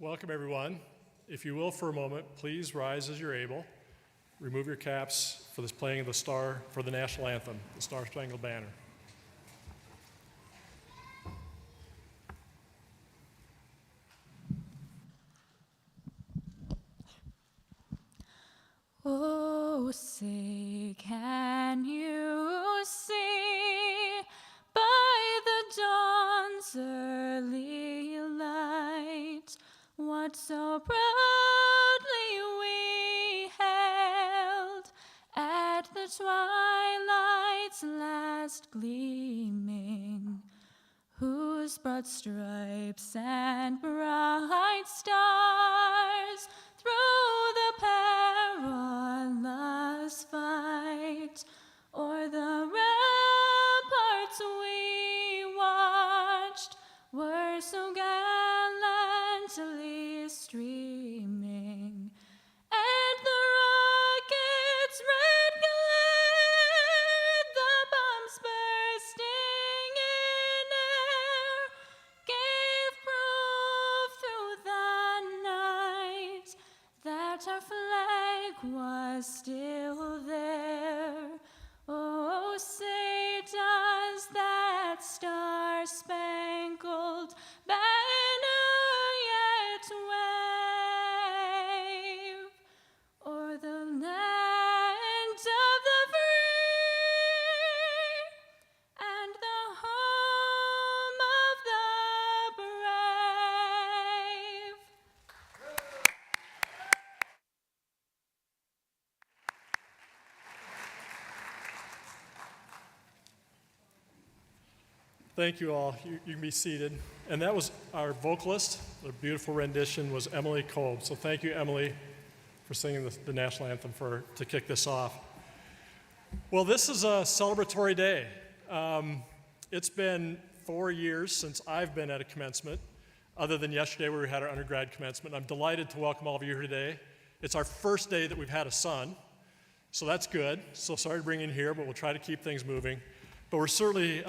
Welcome, everyone. If you will, for a moment, please rise as you're able. Remove your caps for this playing of the star for the national anthem, the Star Spangled Banner. Oh, say, can you see by the dawn's early light what so proudly we held at the twilight's last gleaming, whose broad stripes and bright stars through the perilous fight o'er the ramparts we watched were so gallantly streaming, and the rocket's red glare, the bombs bursting in air, gave proof through the night that our flag was still there. Oh, say does that star-spangled banner yet wave o'er the land of the free and the home of the brave? Thank you all. You can be seated. And that was our vocalist. The beautiful rendition was Emily Kolb. So thank you, Emily, for singing the national anthem to kick this off. Well, this is a celebratory day. It's been 4 years since I've been at a commencement, other than yesterday where we had our undergrad commencement. I'm delighted to welcome all of you here today. It's our first day that we've had a son, so that's good. So sorry to bring you in here, but we'll try to keep things moving. But we're certainly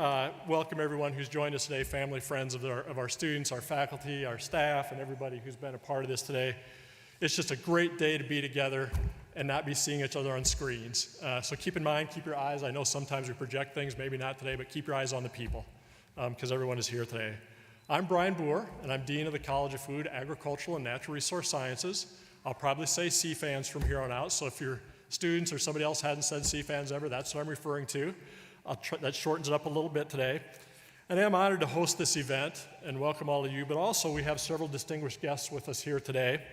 welcome everyone who's joined us today, family, friends of our students, our faculty, our staff, and everybody who's been a part of this today. It's just a great day to be together and not be seeing each other on screens. So keep in mind, keep your eyes. I know sometimes we project things, maybe not today, but keep your eyes on the people because everyone is here today. I'm Brian Boer, and I'm Dean of the College of Food, Agricultural, and Natural Resource Sciences. I'll probably say CFANS from here on out, so if your students or somebody else hadn't said CFANS ever, that's what I'm referring to. That shortens it up a little bit today. And I'm honored to host this event and welcome all of you, but also we have several distinguished guests with us here today.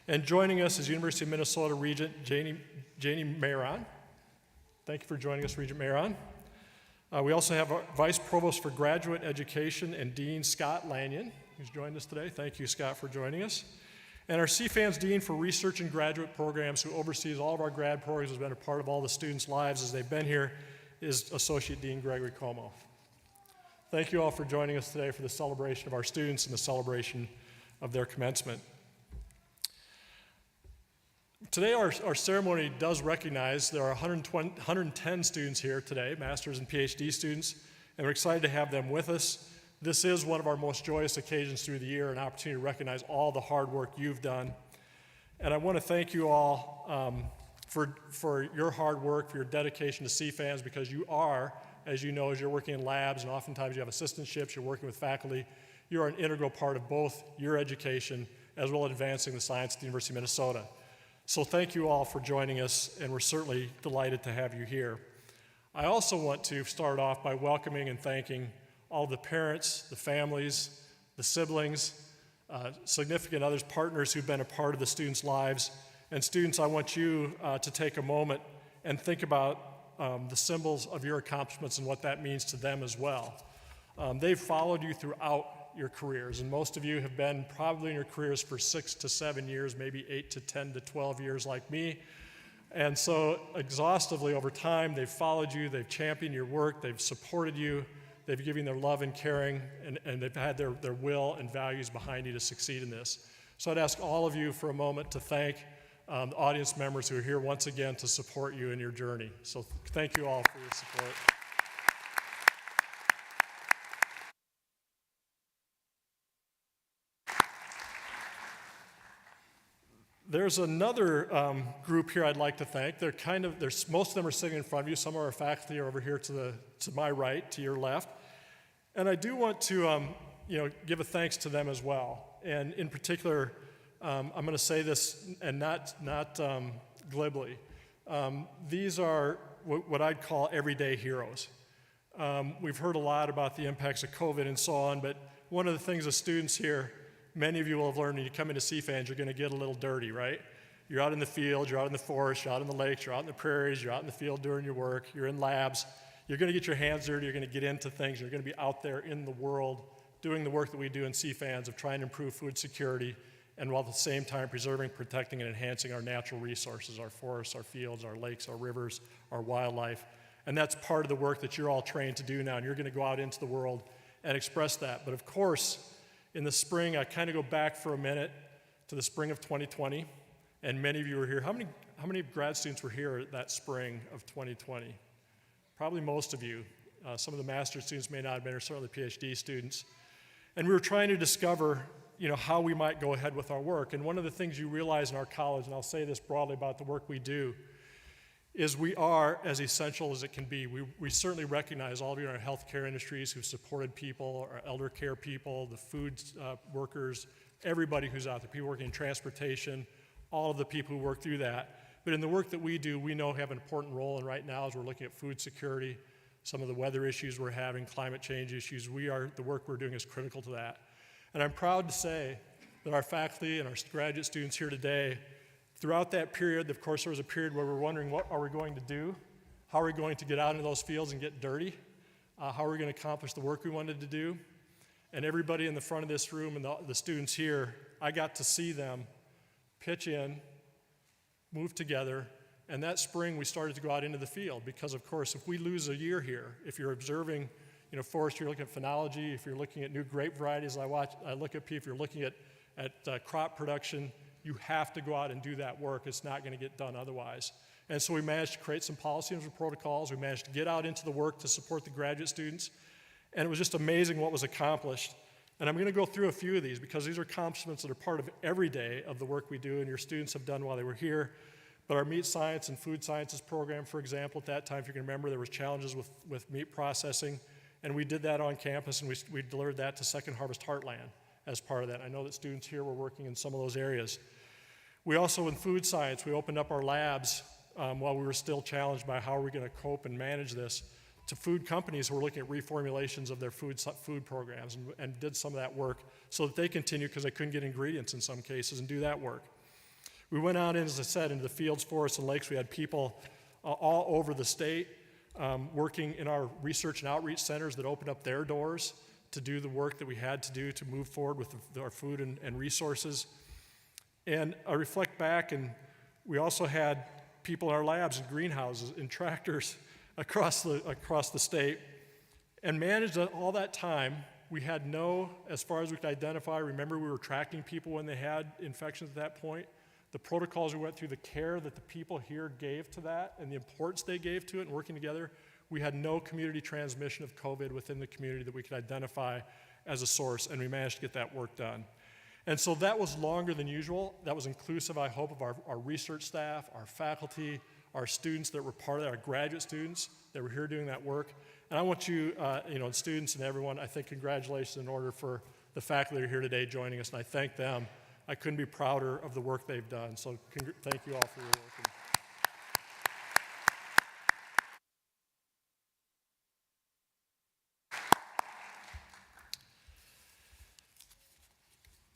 And joining us is University of Minnesota Regent Janie Mayron. Thank you for joining us, Regent Mayron. We also have our Vice Provost for Graduate Education and Dean Scott Lanyon, who's joined us today. Thank you, Scott, for joining us. And our CFANS Dean for Research and Graduate Programs, who oversees all of our grad programs, has been a part of all the students' lives as they've been here, is Associate Dean Gregory Como. Thank you all for joining us today for the celebration of our students and the celebration of their commencement. Today our ceremony does recognize there are 110 students here today, master's and PhD students, and we're excited to have them with us. This is one of our most joyous occasions through the year, an opportunity to recognize all the hard work you've done. And I want to thank you all for your hard work, for your dedication to CFANS, because you are, as you know, as you're working in labs and oftentimes you have assistantships, you're working with faculty, you're an integral part of both your education as well as advancing the science at the University of Minnesota. So thank you all for joining us, and we're certainly delighted to have you here. I also want to start off by welcoming and thanking all the parents, the families, the siblings, significant others, partners who've been a part of the students' lives. And students, I want you to take a moment and think about the symbols of your accomplishments and what that means to them as well. They've followed you throughout your careers, and most of you have been probably in your careers for 6 to 7 years, maybe 8 to 10 to 12 years like me. And so exhaustively over time, they've followed you, they've championed your work, they've supported you, they've given their love and caring, and they've had their will and values behind you to succeed in this. So I'd ask all of you for a moment to thank the audience members who are here once again to support you in your journey. So thank you all for your support. There's another group here I'd like to thank. Most of them are sitting in front of you. Some of our faculty are over here to my right, to your left. And I do want to give a thanks to them as well. And in particular, I'm going to say this and not glibly. These are what I'd call everyday heroes. We've heard a lot about the impacts of COVID and so on, but one of the things as students here, many of you will have learned when you come into CFANS, you're going to get a little dirty, right? You're out in the field, you're out in the forest, you're out in the lakes, you're out in the prairies, you're out in the field doing your work, you're in labs. You're going to get your hands dirty, you're going to get into things, you're going to be out there in the world doing the work that we do in CFANS of trying to improve food security and while at the same time preserving, protecting, and enhancing our natural resources, our forests, our fields, our lakes, our rivers, our wildlife. And that's part of the work that you're all trained to do now, and you're going to go out into the world and express that. But of course, in the spring, I kind of go back for a minute to the spring of 2020, and many of you were here. How many grad students were here that spring of 2020? Probably most of you. Some of the master's students may not have been, or certainly PhD students. And we were trying to discover, how we might go ahead with our work. And one of the things you realize in our college, and I'll say this broadly about the work we do, is we are as essential as it can be. We certainly recognize all of you in our healthcare industries who've supported people, our elder care people, the food workers, everybody who's out there, people working in transportation, all of the people who work through that. But in the work that we do, we know have an important role, and right now as we're looking at food security, some of the weather issues we're having, climate change issues, the work we're doing is critical to that. And I'm proud to say that our faculty and our graduate students here today, throughout that period, of course there was a period where we're wondering what are we going to do? How are we going to get out into those fields and get dirty? How are we going to accomplish the work we wanted to do? And everybody in the front of this room and the students here, I got to see them pitch in, move together, and that spring we started to go out into the field because, of course, if we lose a year here, if you're observing, forestry, you're looking at phenology, if you're looking at new grape varieties, I look at people, if you're looking at crop production, you have to go out and do that work. It's not going to get done otherwise. And so we managed to create some policies and protocols. We managed to get out into the work to support the graduate students, and it was just amazing what was accomplished. And I'm going to go through a few of these because these are accomplishments that are part of every day of the work we do and your students have done while they were here. But our meat science and food sciences program, for example, at that time, if you can remember, there was challenges with meat processing, and we did that on campus, and we delivered that to Second Harvest Heartland as part of that. I know that students here were working in some of those areas. We also, in food science, we opened up our labs while we were still challenged by how are we going to cope and manage this to food companies who were looking at reformulations of their food programs and did some of that work so that they continue because they couldn't get ingredients in some cases and do that work. We went out, as I said, into the fields, forests, and lakes. We had people all over the state working in our research and outreach centers that opened up their doors to do the work that we had to do to move forward with our food and resources. And I reflect back, and we also had people in our labs and greenhouses and tractors across the state, and managed all that time. We had as far as we could identify, remember we were tracking people when they had infections at that point. The protocols we went through, the care that the people here gave to that, and the importance they gave to it and working together, we had no community transmission of COVID within the community that we could identify as a source, and we managed to get that work done. And so that was longer than usual. That was inclusive, I hope, of our research staff, our faculty, our students that were part of that, our graduate students that were here doing that work. And I want you, students and everyone, I think congratulations in order for the faculty that are here today joining us, and I thank them. I couldn't be prouder of the work they've done. So thank you all for your work.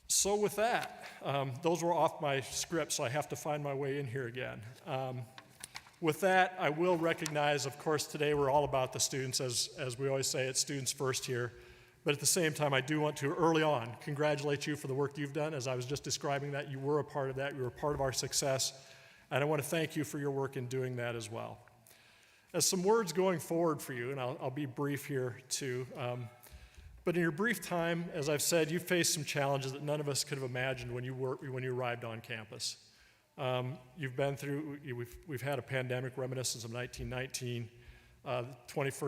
So with that, those were off my script, so I have to find my way in here again. With that, I will recognize, of course, today we're all about the students, as we always say, it's students first here. But at the same time, I do want to, early on, congratulate you for the work you've done. As I was just describing that, you were a part of that. You were a part of our success. And I want to thank you for your work in doing that as well. As some words going forward for you, and I'll be brief here too, but in your brief time, as I've said, you faced some challenges that none of us could have imagined when you arrived on campus. You've been through, we've had a pandemic reminiscent of 1919.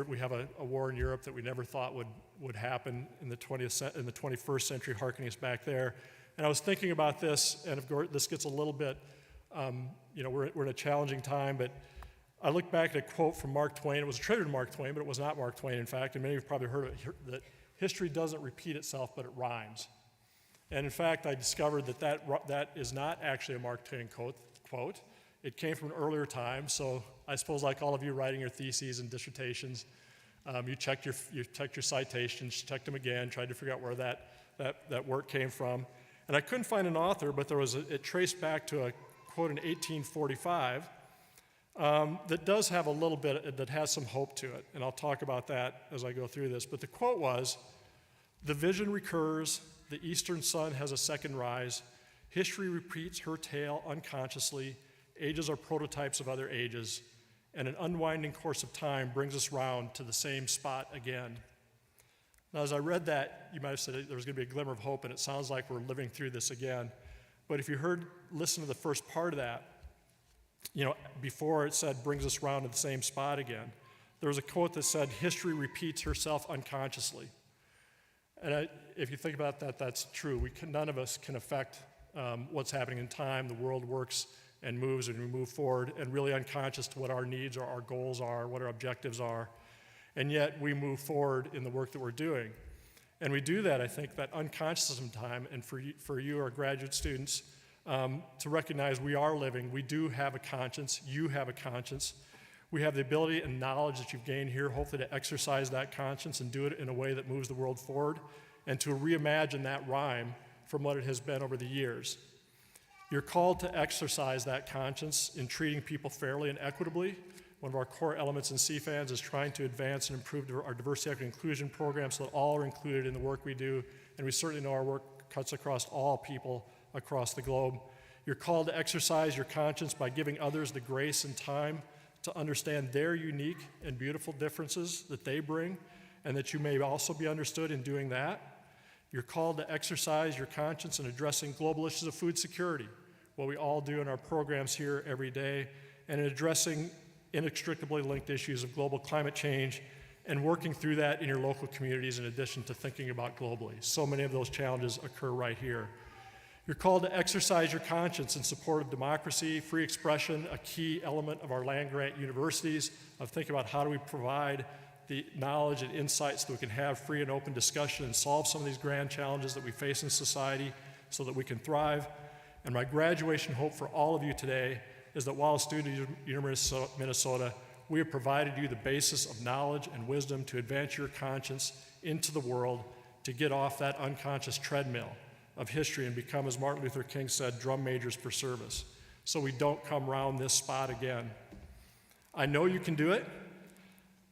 We have a war in Europe that we never thought would happen in the 21st century, harkening us back there. And I was thinking about this, and of course, this gets a little bit, we're in a challenging time, but I look back at a quote from Mark Twain. It was attributed to Mark Twain, but it was not Mark Twain, in fact, and many of you have probably heard of it, that history doesn't repeat itself, but it rhymes. And in fact, I discovered that is not actually a Mark Twain quote. It came from an earlier time, so I suppose like all of you writing your theses and dissertations, you checked your citations, checked them again, tried to figure out where that work came from. And I couldn't find an author, but it traced back to a quote in 1845 that does have a little bit, that has some hope to it. And I'll talk about that as I go through this. But the quote was, "The vision recurs, the eastern sun has a second rise, history repeats her tale unconsciously, ages are prototypes of other ages, and an unwinding course of time brings us round to the same spot again." Now, as I read that, you might have said there was going to be a glimmer of hope, and it sounds like we're living through this again. But if you listen to the first part of that, before it said brings us round to the same spot again, there was a quote that said, "History repeats herself unconsciously." And if you think about that, that's true. None of us can affect what's happening in time. The world works and moves, and we move forward, and really unconscious to what our needs are, our goals are, what our objectives are. And yet we move forward in the work that we're doing. And we do that, I think, that unconscious of time, and for you, our graduate students, to recognize we are living. We do have a conscience. You have a conscience. We have the ability and knowledge that you've gained here, hopefully to exercise that conscience and do it in a way that moves the world forward, and to reimagine that rhyme from what it has been over the years. You're called to exercise that conscience in treating people fairly and equitably. One of our core elements in CFANS is trying to advance and improve our diversity, equity, and inclusion program so that all are included in the work we do, and we certainly know our work cuts across all people across the globe. You're called to exercise your conscience by giving others the grace and time to understand their unique and beautiful differences that they bring, and that you may also be understood in doing that. You're called to exercise your conscience in addressing global issues of food security, what we all do in our programs here every day, and in addressing inextricably linked issues of global climate change and working through that in your local communities in addition to thinking about globally. So many of those challenges occur right here. You're called to exercise your conscience in support of democracy, free expression, a key element of our land-grant universities, of thinking about how do we provide the knowledge and insights so that we can have free and open discussion and solve some of these grand challenges that we face in society so that we can thrive. And my graduation hope for all of you today is that while a student at University of Minnesota, we have provided you the basis of knowledge and wisdom to advance your conscience into the world, to get off that unconscious treadmill of history and become, as Martin Luther King said, drum majors for service, so we don't come around this spot again. I know you can do it.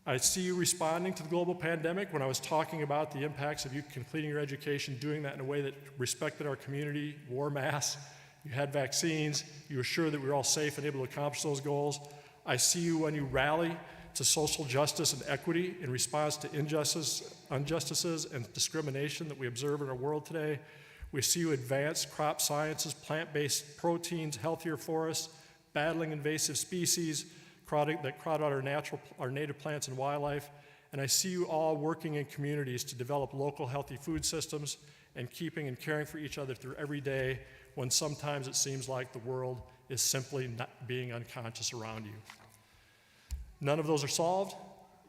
I see you responding to the global pandemic when I was talking about the impacts of you completing your education, doing that in a way that respected our community, wore masks, you had vaccines, you were sure that we were all safe and able to accomplish those goals. I see you when you rally to social justice and equity in response to injustices and discrimination that we observe in our world today. We see you advance crop sciences, plant-based proteins, healthier forests, battling invasive species that crowd out our native plants and wildlife. And I see you all working in communities to develop local healthy food systems and keeping and caring for each other through every day when sometimes it seems like the world is simply not being unconscious around you. None of those are solved.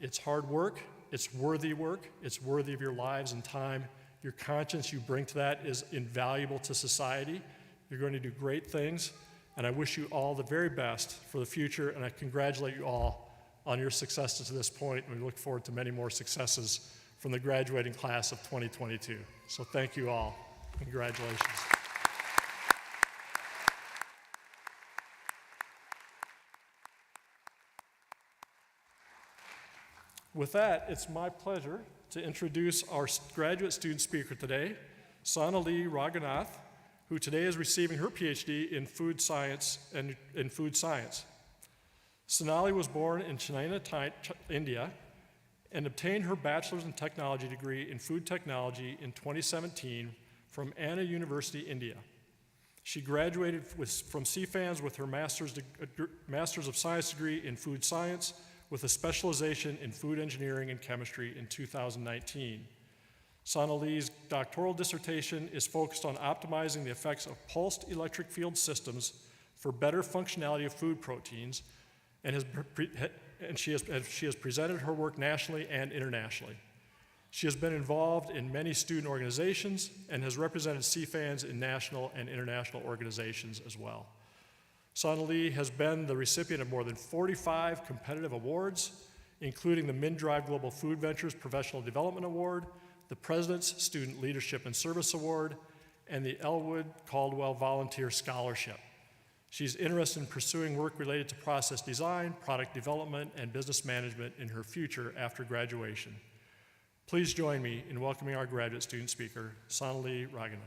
It's hard work. It's worthy work. It's worthy of your lives and time. Your conscience you bring to that is invaluable to society. You're going to do great things, and I wish you all the very best for the future, and I congratulate you all on your successes to this point, and we look forward to many more successes from the graduating class of 2022. So thank you all. Congratulations. With that, it's my pleasure to introduce our graduate student speaker today, Sonali Raghunath, who today is receiving her PhD in food science Sonali was born in Chennai, India, and obtained her bachelor's in technology degree in food technology in 2017 from Anna University, India. She graduated from CFANS with her Master's of Science degree in food science with a specialization in food engineering and chemistry in 2019. Sana Lee's doctoral dissertation is focused on optimizing the effects of pulsed electric field systems for better functionality of food proteins, and she has presented her work nationally and internationally. She has been involved in many student organizations and has represented CFANS in national and international organizations as well. Sana Lee has been the recipient of more than 45 competitive awards, including the MnDrive Global Food Ventures Professional Development Award, the President's Student Leadership and Service Award, and the Elwood Caldwell Volunteer Scholarship. She's interested in pursuing work related to process design, product development, and business management in her future after graduation. Please join me in welcoming our graduate student speaker, Sonali Raghunathan.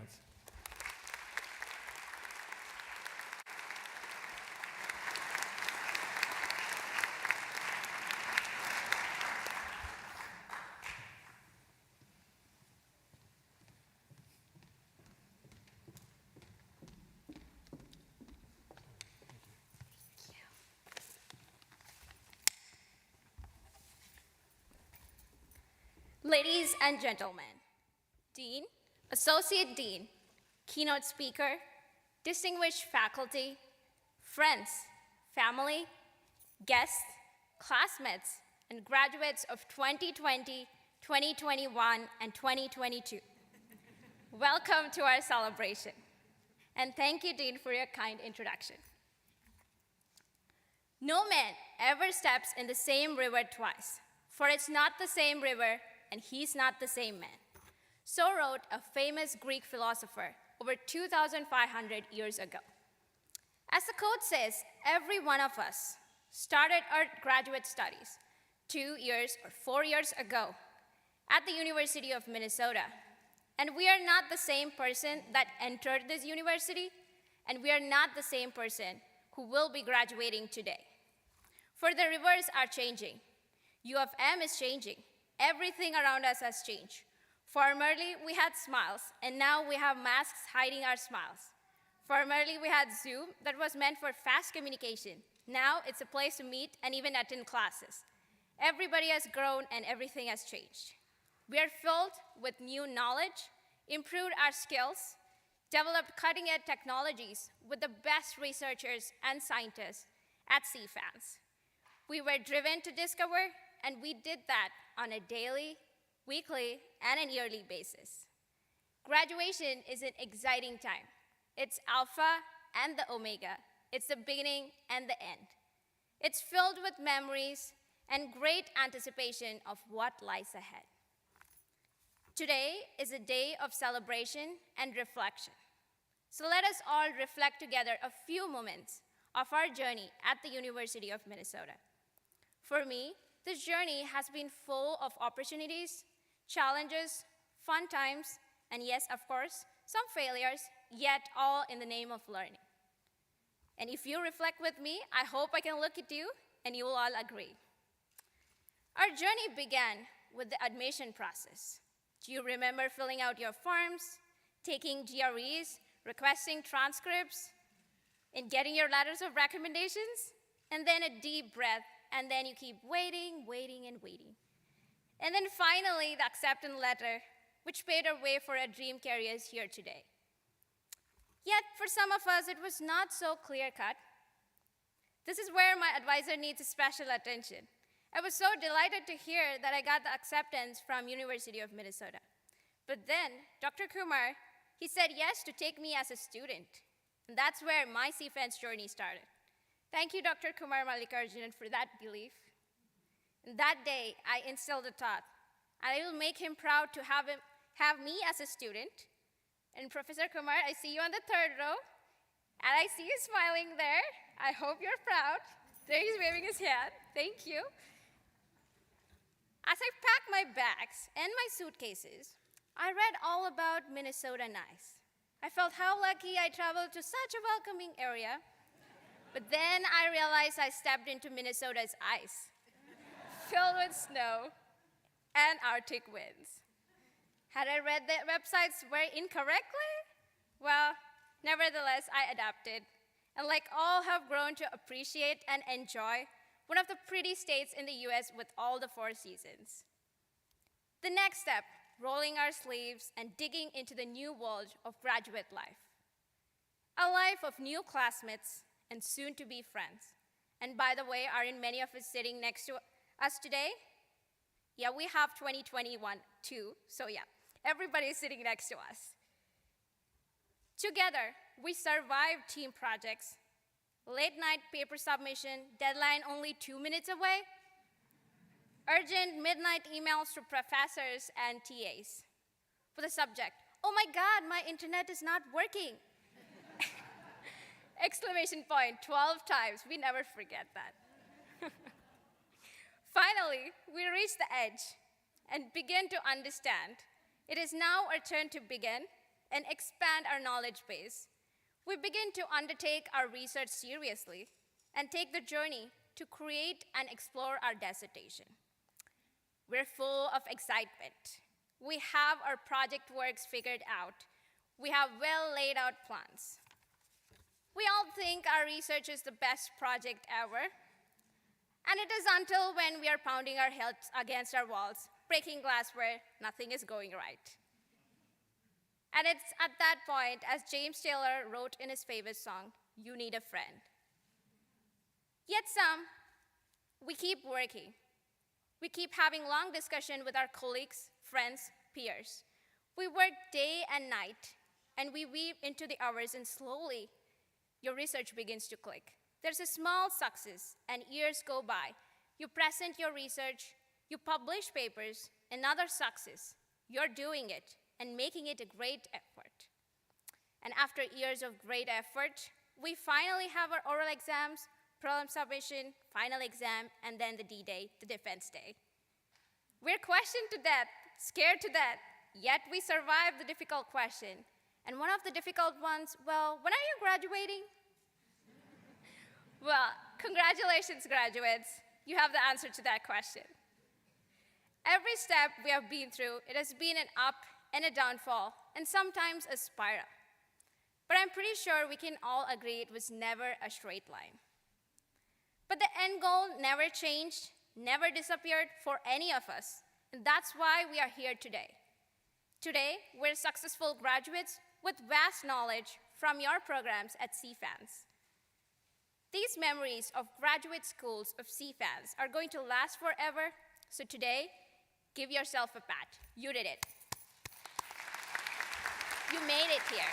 Ladies and gentlemen, Dean, Associate Dean, Keynote Speaker, distinguished faculty, friends, family, guests, classmates, and graduates of 2020, 2021, and 2022. Welcome to our celebration. And thank you, Dean, for your kind introduction. No man ever steps in the same river twice, for it's not the same river and he's not the same man. So wrote a famous Greek philosopher over 2,500 years ago. As the quote says, every one of us started our graduate studies 2 years or 4 years ago at the University of Minnesota. And we are not the same person that entered this university, and we are not the same person who will be graduating today. For the rivers are changing. U of M is changing. Everything around us has changed. Formerly, we had smiles, and now we have masks hiding our smiles. Formerly, we had Zoom that was meant for fast communication. Now it's a place to meet and even attend classes. Everybody has grown and everything has changed. We are filled with new knowledge, improved our skills, developed cutting-edge technologies with the best researchers and scientists at CFANS. We were driven to discover, and we did that on a daily, weekly, and an yearly basis. Graduation is an exciting time. It's alpha and the omega. It's the beginning and the end. It's filled with memories and great anticipation of what lies ahead. Today is a day of celebration and reflection. So let us all reflect together a few moments of our journey at the University of Minnesota. For me, this journey has been full of opportunities, challenges, fun times, and yes, of course, some failures, yet all in the name of learning. And if you reflect with me, I hope I can look at you and you will all agree. Our journey began with the admission process. Do you remember filling out your forms, taking GREs, requesting transcripts, and getting your letters of recommendations? And then a deep breath, and then you keep waiting, waiting, and waiting. And then finally, the acceptance letter, which paved our way for our dream careers here today. Yet, for some of us, it was not so clear-cut. This is where my advisor needs special attention. I was so delighted to hear that I got the acceptance from University of Minnesota. But then, Dr. Kumar, he said yes to take me as a student. And that's where my CFANS journey started. Thank you, Dr. Kumar Mallikarjunan, for that belief. And that day, I instilled a thought. I will make him proud to have me as a student. And Professor Kumar, I see you on the third row. And I see you smiling there. I hope you're proud. There he's waving his hand. Thank you. As I packed my bags and my suitcases, I read all about Minnesota Nice. I felt how lucky I traveled to such a welcoming area. But then I realized I stepped into Minnesota's ice, filled with snow and Arctic winds. Had I read the websites very incorrectly? Well, nevertheless, I adapted, and like all have grown to appreciate and enjoy one of the pretty states in the US with all the 4 seasons. The next step rolling our sleeves, and digging into the new world of graduate life. A life of new classmates and soon-to-be friends. And by the way, aren't many of us sitting next to us today? Yeah, we have 2021 too, so yeah, everybody is sitting next to us. Together, we survived team projects, late-night paper submission, deadline only 2 minutes away, urgent midnight emails to professors and TAs for the subject, "Oh my God, my internet is not working." Exclamation point 12 times, we never forget that. Finally, we reach the edge and begin to understand. It is now our turn to begin and expand our knowledge base. We begin to undertake our research seriously and take the journey to create and explore our dissertation. We're full of excitement. We have our project works figured out. We have well laid out plans. We all think our research is the best project ever. And it is until when we are pounding our heads against our walls, breaking glass where nothing is going right. And it's at that point, as James Taylor wrote in his famous song, "You Need a Friend." Yet we keep working. We keep having long discussion with our colleagues, friends, peers. We work day and night, and we weave into the hours, and slowly, your research begins to click. There's a small success, and years go by. You present your research, you publish papers, another success. You're doing it and making it a great effort. And after years of great effort, we finally have our oral exams, prelim submission, final exam, and then the D-Day, the defense day. We're questioned to death, scared to death, yet we survive the difficult question. And one of the difficult ones, well, when are you graduating? Well, congratulations, graduates. You have the answer to that question. Every step we have been through, it has been an up and a downfall, and sometimes a spiral. But I'm pretty sure we can all agree it was never a straight line. But the end goal never changed, never disappeared for any of us, and that's why we are here today. Today, we're successful graduates with vast knowledge from your programs at CFANS. These memories of graduate schools of CFANS are going to last forever, so today, give yourself a pat. You did it. You made it here.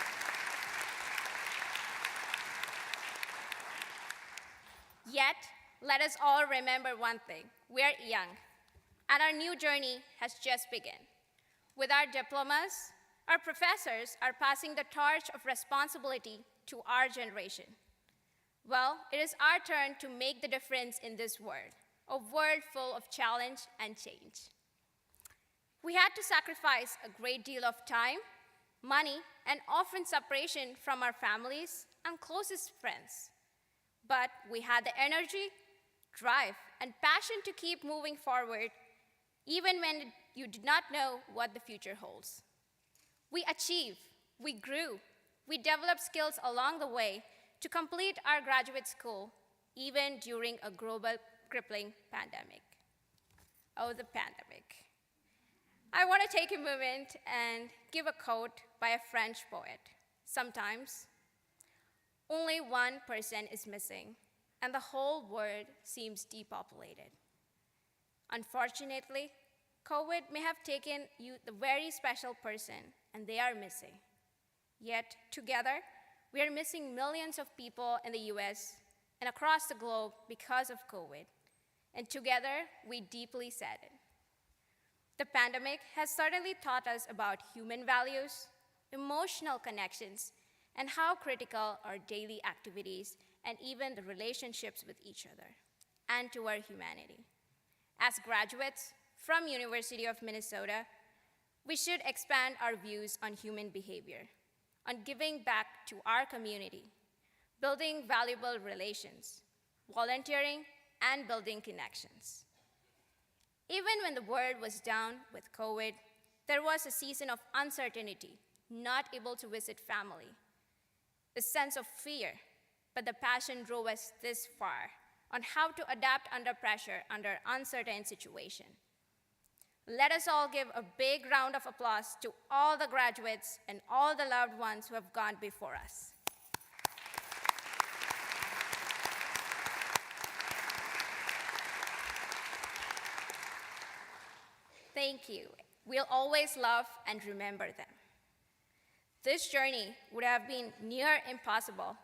Yet, let us all remember one thing. We're young, and our new journey has just begun. With our diplomas, our professors are passing the torch of responsibility to our generation. Well, it is our turn to make the difference in this world, a world full of challenge and change. We had to sacrifice a great deal of time, money, and often separation from our families and closest friends. But we had the energy, drive, and passion to keep moving forward, even when you did not know what the future holds. We achieved, we grew, we developed skills along the way to complete our graduate school, even during a global crippling pandemic. Oh, the pandemic. I want to take a moment and give a quote by a French poet. Sometimes, only one person is missing, and the whole world seems depopulated. Unfortunately, COVID may have taken you the very special person, and they are missing. Yet, together, we are missing millions of people in the US and across the globe because of COVID. And together, we deeply sadden. The pandemic has certainly taught us about human values, emotional connections, and how critical our daily activities and even the relationships with each other and to our humanity. As graduates from University of Minnesota, we should expand our views on human behavior, on giving back to our community, building valuable relations, volunteering, and building connections. Even when the world was down with COVID, there was a season of uncertainty, not able to visit family, a sense of fear, but the passion drove us this far on how to adapt under pressure under uncertain situation. Let us all give a big round of applause to all the graduates and all the loved ones who have gone before us. Thank you. We'll always love and remember them. This journey would have been near impossible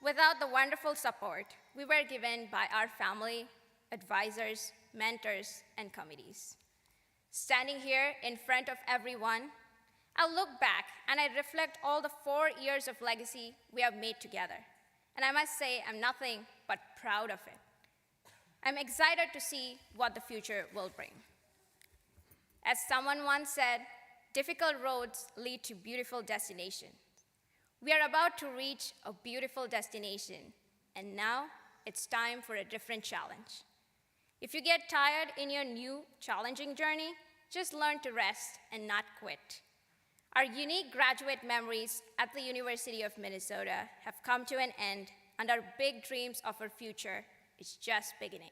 without the wonderful support we were given by our family, advisors, mentors, and committees. Standing here in front of everyone, I'll look back and I reflect all the 4 years of legacy we have made together. And I must say, I'm nothing but proud of it. I'm excited to see what the future will bring. As someone once said, difficult roads lead to beautiful destinations. We are about to reach a beautiful destination, and now it's time for a different challenge. If you get tired in your new, challenging journey, just learn to rest and not quit. Our unique graduate memories at the University of Minnesota have come to an end, and our big dreams of our future is just beginning.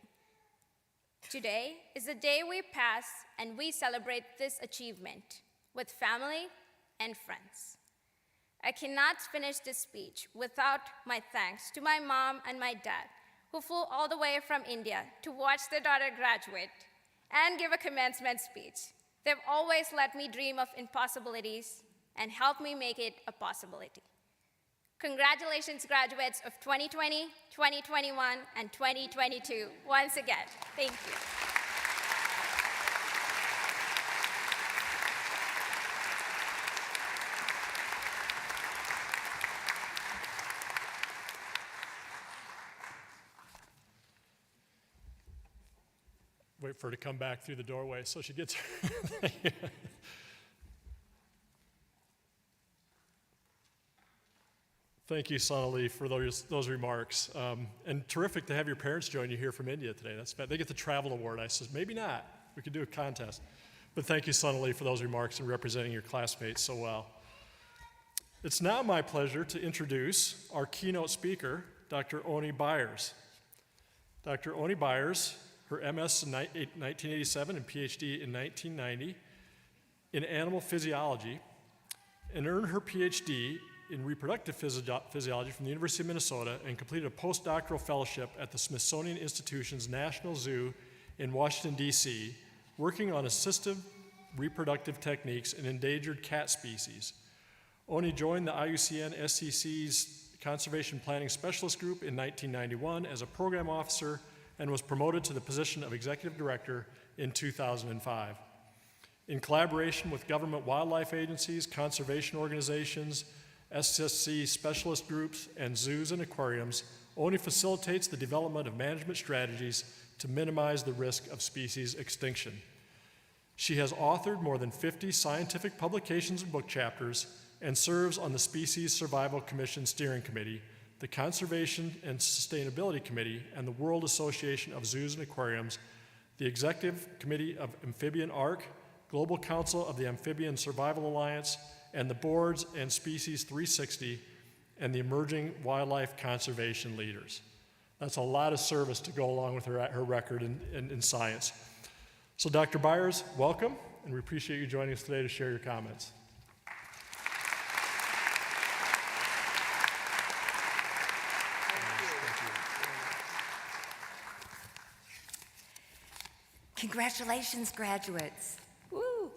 Today is the day we pass and we celebrate this achievement with family and friends. I cannot finish this speech without my thanks to my mom and my dad, who flew all the way from India to watch their daughter graduate and give a commencement speech. They've always let me dream of impossibilities and helped me make it a possibility. Congratulations, graduates of 2020, 2021, and 2022, once again. Thank you. Wait for her to come back through the doorway so she gets Thank you, Sonali, for those remarks. And terrific to have your parents join you here from India today. They get the travel award. I said, maybe not. We could do a contest. But thank you, Sonali, for those remarks and representing your classmates so well. It's now my pleasure to introduce our keynote speaker, Dr. Oni Byers. Dr. Oni Byers, her MS in 1987 and PhD in 1990 in animal physiology, and earned her PhD in reproductive physiology from the University of Minnesota and completed a postdoctoral fellowship at the Smithsonian Institution's National Zoo in Washington, D.C., working on assistive reproductive techniques in endangered cat species. Oni joined the IUCN SCC's Conservation Planning Specialist Group in 1991 as a program officer and was promoted to the position of executive director in 2005. In collaboration with government wildlife agencies, conservation organizations, SSC specialist groups, and zoos and aquariums, Oni facilitates the development of management strategies to minimize the risk of species extinction. She has authored more than 50 scientific publications and book chapters and serves on the Species Survival Commission Steering Committee, the Conservation and Sustainability Committee, and the World Association of Zoos and Aquariums, the Executive Committee of Amphibian ARC, Global Council of the Amphibian Survival Alliance, and the boards and Species 360 and the emerging wildlife conservation leaders. That's a lot of service to go along with her record in science. So Dr. Byers, welcome, and we appreciate you joining us today to share your comments. Congratulations, graduates. Woo!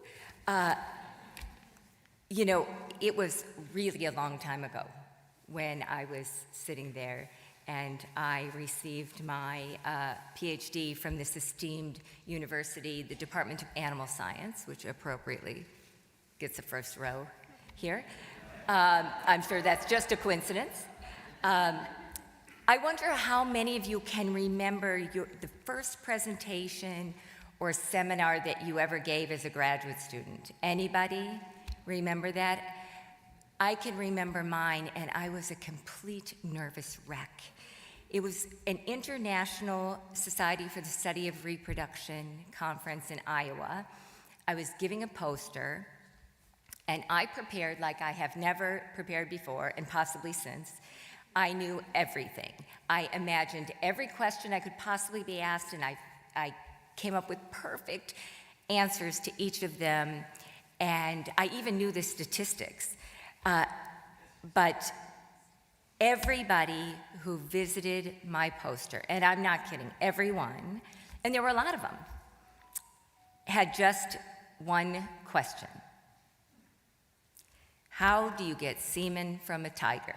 You know, it was really a long time ago when I was sitting there and I received my PhD from this esteemed university, the Department of Animal Science, which appropriately gets the first row here. I'm sure that's just a coincidence. I wonder how many of you can remember the first presentation or seminar that you ever gave as a graduate student. Anybody remember that? I can remember mine, and I was a complete nervous wreck. It was an International Society for the Study of Reproduction conference in Iowa. I was giving a poster, and I prepared like I have never prepared before, and possibly since. I knew everything. I imagined every question I could possibly be asked, and I came up with perfect answers to each of them, and I even knew the statistics. But everybody who visited my poster, and I'm not kidding, everyone, and there were a lot of them, had just one question. How do you get semen from a tiger?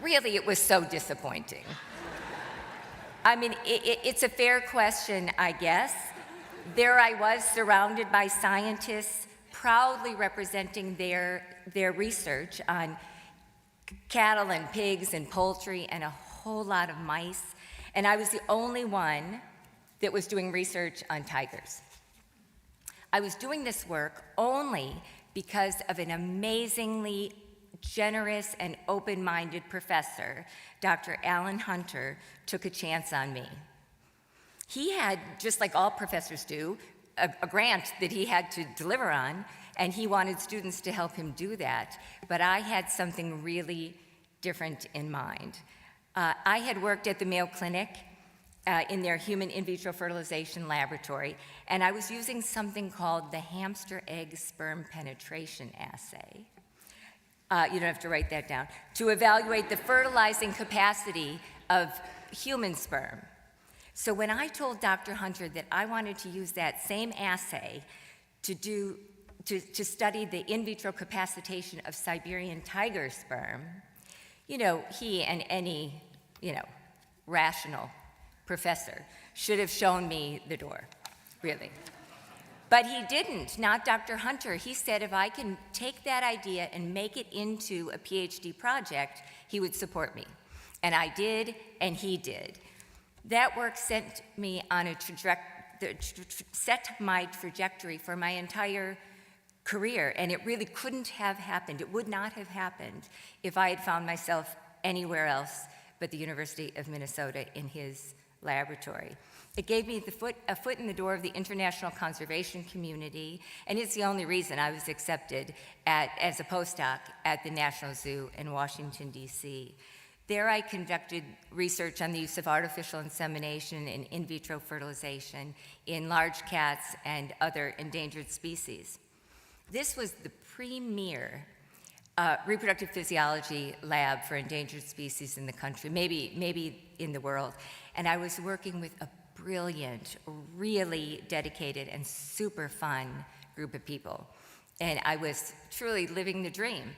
Really, it was so disappointing. I mean, it's a fair question, I guess. There I was, surrounded by scientists, proudly representing their research on cattle and pigs and poultry and a whole lot of mice. And I was the only one that was doing research on tigers. I was doing this work only because of an amazingly generous and open-minded professor, Dr. Alan Hunter, took a chance on me. He had, just like all professors do, a grant that he had to deliver on, and he wanted students to help him do that. But I had something really different in mind. I had worked at the Mayo Clinic in their human in vitro fertilization laboratory, and I was using something called the hamster egg sperm penetration assay. You don't have to write that down, to evaluate the fertilizing capacity of human sperm. So when I told Dr. Hunter that I wanted to use that same assay to study the in vitro capacitation of Siberian tiger sperm, he and any, rational professor should have shown me the door, really. But he didn't, not Dr. Hunter. He said if I can take that idea and make it into a PhD project, he would support me. And I did, and he did. That work sent me on set my trajectory for my entire career, and it really couldn't have happened. It would not have happened if I had found myself anywhere else but the University of Minnesota in his laboratory. It gave me a foot in the door of the international conservation community, and it's the only reason I was accepted as a postdoc at the National Zoo in Washington, D.C. There I conducted research on the use of artificial insemination and in vitro fertilization in large cats and other endangered species. This was the premier reproductive physiology lab for endangered species in the country, maybe in the world. And I was working with a brilliant, really dedicated, and super fun group of people. And I was truly living the dream.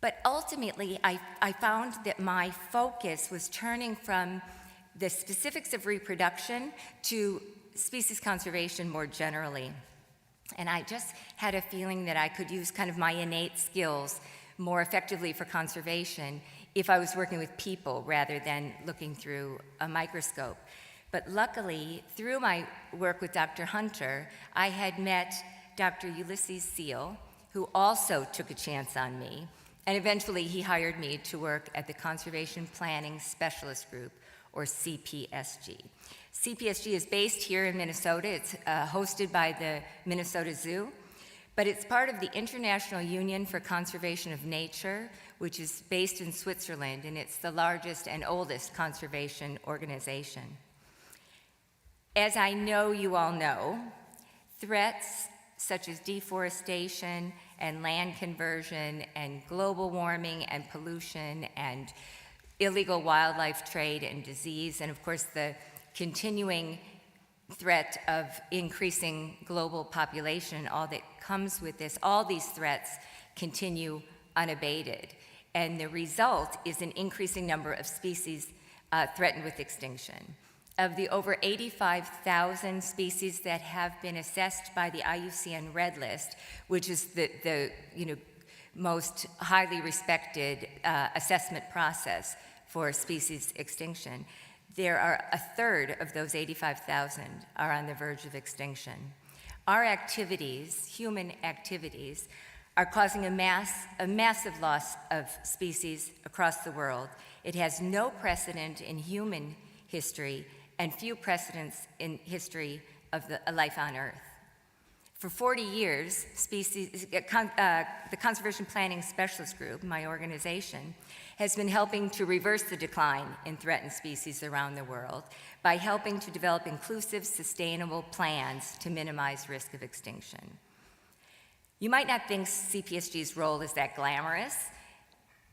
But ultimately, I found that my focus was turning from the specifics of reproduction to species conservation more generally. And I just had a feeling that I could use kind of my innate skills more effectively for conservation if I was working with people rather than looking through a microscope. But luckily, through my work with Dr. Hunter, I had met Dr. Ulysses Seal, who also took a chance on me, and eventually he hired me to work at the Conservation Planning Specialist Group, or CPSG. CPSG is based here in Minnesota. It's hosted by the Minnesota Zoo, but it's part of the International Union for Conservation of Nature, which is based in Switzerland, and it's the largest and oldest conservation organization. As I know you all know, threats such as deforestation and land conversion and global warming and pollution and illegal wildlife trade and disease, and of course the continuing threat of increasing global population, all that comes with this, all these threats continue unabated. And the result is an increasing number of species threatened with extinction. Of the over 85,000 species that have been assessed by the IUCN Red List, which is the most highly respected assessment process for species extinction, there are a third of those 85,000 are on the verge of extinction. Our activities, human activities, are causing a massive loss of species across the world. It has no precedent in human history and few precedents in history of life on Earth. For 40 years, the Conservation Planning Specialist Group, my organization, has been helping to reverse the decline in threatened species around the world by helping to develop inclusive, sustainable plans to minimize risk of extinction. You might not think CPSG's role is that glamorous.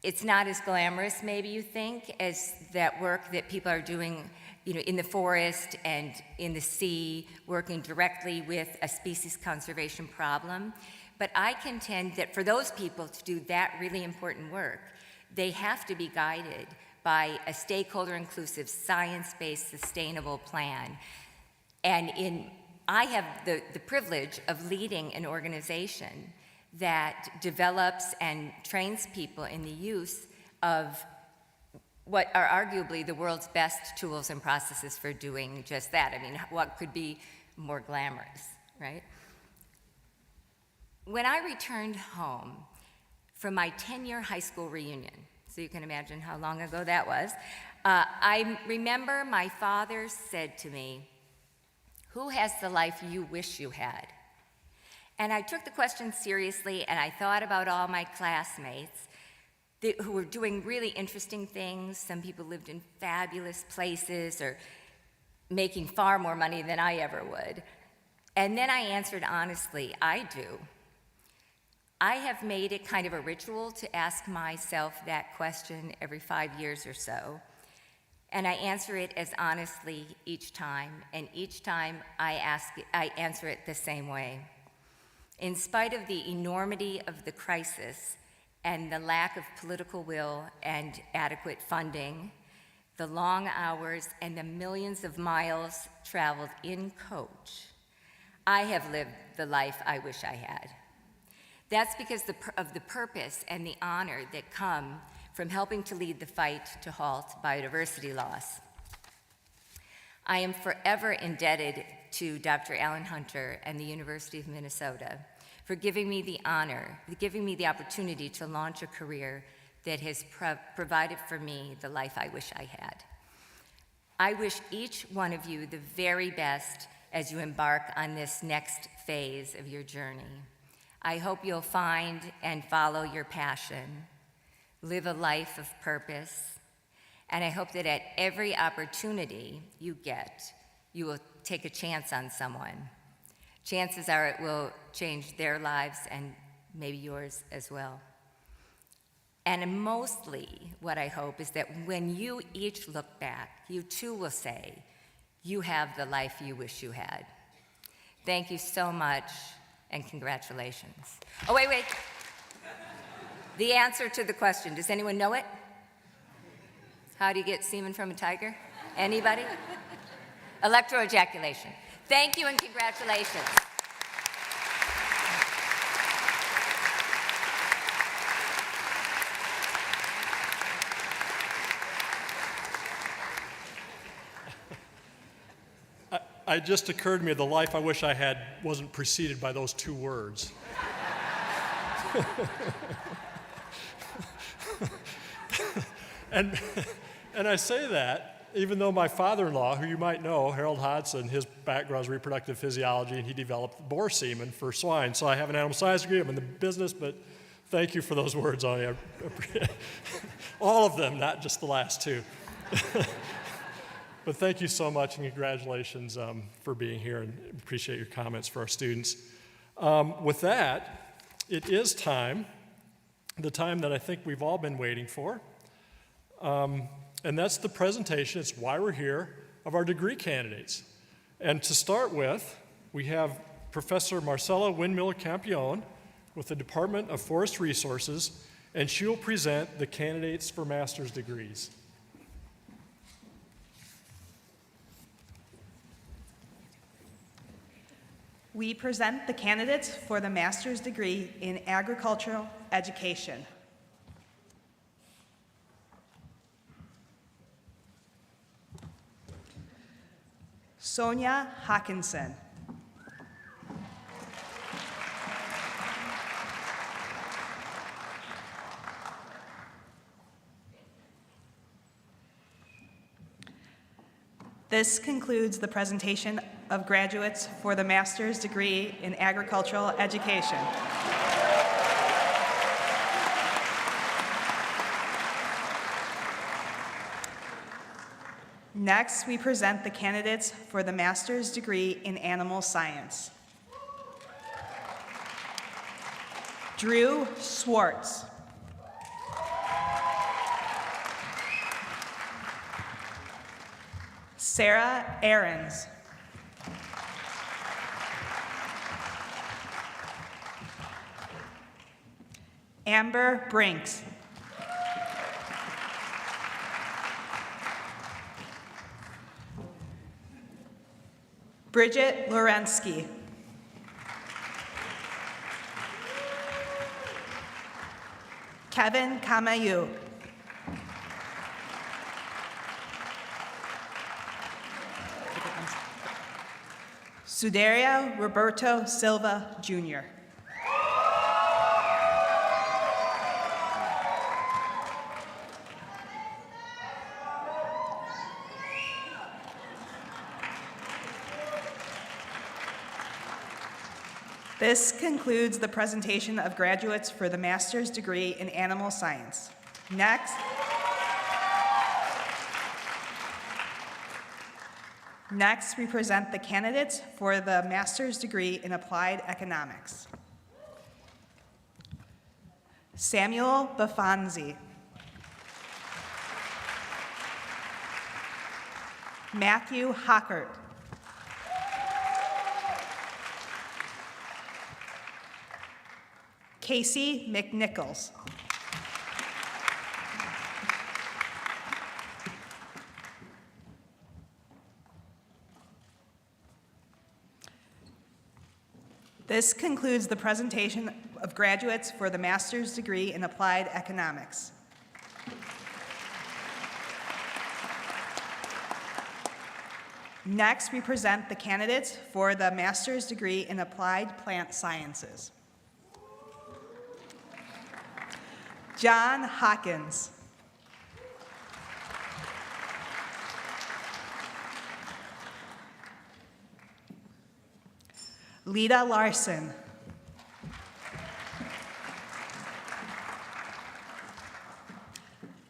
It's not as glamorous, maybe you think, as that work that people are doing in the forest and in the sea, working directly with a species conservation problem. But I contend that for those people to do that really important work, they have to be guided by a stakeholder-inclusive, science-based, sustainable plan. And I have the privilege of leading an organization that develops and trains people in the use of what are arguably the world's best tools and processes for doing just that. I mean, what could be more glamorous, right? When I returned home from my 10-year high school reunion, so you can imagine how long ago that was, I remember my father said to me, "Who has the life you wish you had?" And I took the question seriously, and I thought about all my classmates who were doing really interesting things. Some people lived in fabulous places or making far more money than I ever would. And then I answered honestly, I do. I have made it kind of a ritual to ask myself that question every 5 years or so. And I answer it as honestly each time, and each time I answer it the same way. In spite of the enormity of the crisis and the lack of political will and adequate funding, the long hours and the millions of miles traveled in coach, I have lived the life I wish I had. That's because of the purpose and the honor that come from helping to lead the fight to halt biodiversity loss. I am forever indebted to Dr. Alan Hunter and the University of Minnesota for giving me the honor, giving me the opportunity to launch a career that has provided for me the life I wish I had. I wish each one of you the very best as you embark on this next phase of your journey. I hope you'll find and follow your passion, live a life of purpose, and I hope that at every opportunity you get, you will take a chance on someone. Chances are it will change their lives and maybe yours as well. And mostly what I hope is that when you each look back, you too will say, you have the life you wish you had. Thank you so much, and congratulations. Oh, wait. The answer to the question, does anyone know it? How do you get semen from a tiger? Anybody? Electroejaculation. Thank you and congratulations. It just occurred to me the life I wish I had wasn't preceded by those two words. And I say that even though my father-in-law, who you might know, Harold Hodson, his background is reproductive physiology, and he developed boar semen for swine. So I have an animal science degree, I'm in the business, but thank you for those words, Ani. All of them, not just the last two. But thank you so much, and congratulations for being here, and appreciate your comments for our students. With that, it is time, the time that I think we've all been waiting for. And that's the presentation, it's why we're here, of our degree candidates. And to start with, we have Professor Marcela Windmiller-Campion with the Department of Forest Resources, and she will present the candidates for master's degrees. We present the candidates for the master's degree in agricultural education. Sonia Hawkinson. This concludes the presentation of graduates for the master's degree in agricultural education. Next, we present the candidates for the master's degree in animal science. Drew Schwartz. Sarah Ahrens. Amber Brinks. Bridget Lorensky. Kevin Kamayu. Sudaria Roberto Silva, Jr. This concludes the presentation of graduates for the master's degree in animal science. Next, we present the candidates for the master's degree in applied economics. Samuel Bafanzi. Matthew Hockert. Casey McNichols. This concludes the presentation of graduates for the master's degree in applied economics. Next, we present the candidates for the master's degree in applied plant sciences. John Hawkins. Lita Larson.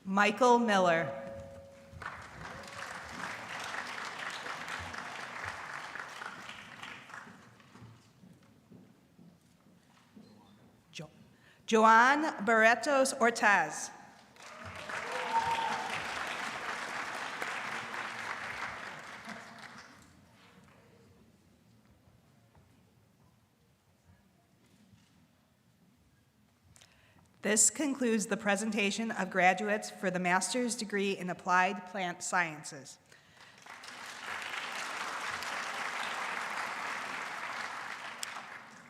Michael Miller. Joan Barretos Ortaz. This concludes the presentation of graduates for the master's degree in applied plant sciences.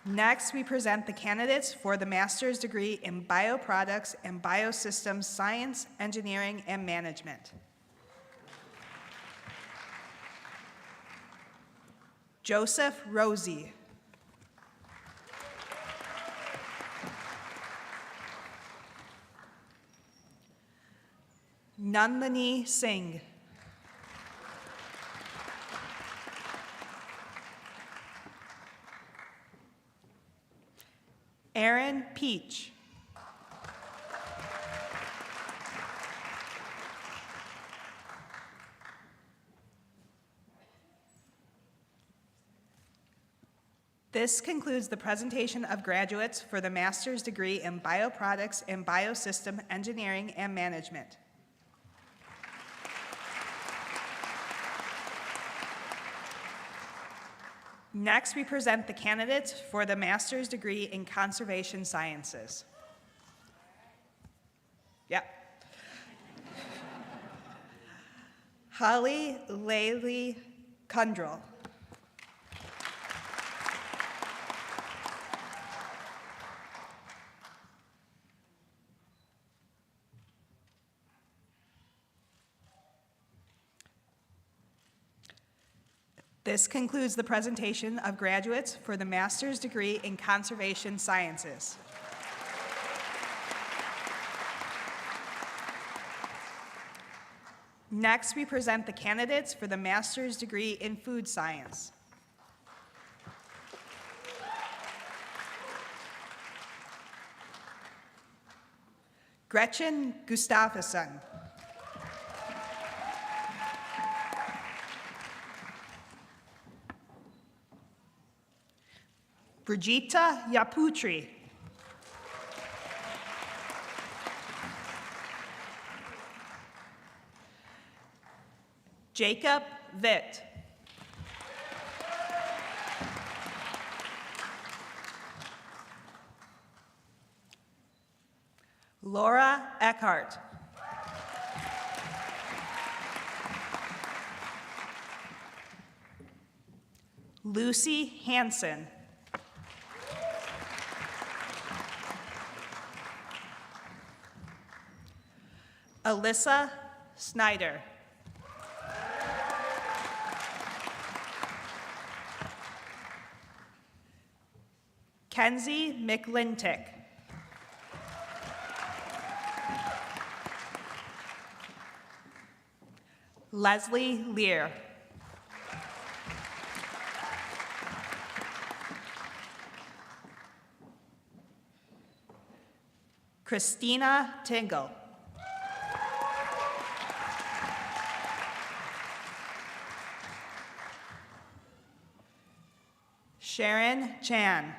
Next, we present the candidates for the master's degree in bioproducts and biosystems science, engineering, and management. Joseph Rosie. Nandini Singh. Aaron Peach. This concludes the presentation of graduates for the master's degree in bioproducts and biosystem engineering and management. Next, we present the candidates for the master's degree in conservation sciences. Yep. Holly Laley Kundrell. This concludes the presentation of graduates for the master's degree in conservation sciences. Next, we present the candidates for the master's degree in food science. Gretchen Gustafsson. Brigitta Yaputri. Jacob Vitt. Laura Eckhart. Lucy Hansen. Alyssa Snyder. Kenzie McLintick. Leslie Lear. Christina Tingle. Sharon Chan.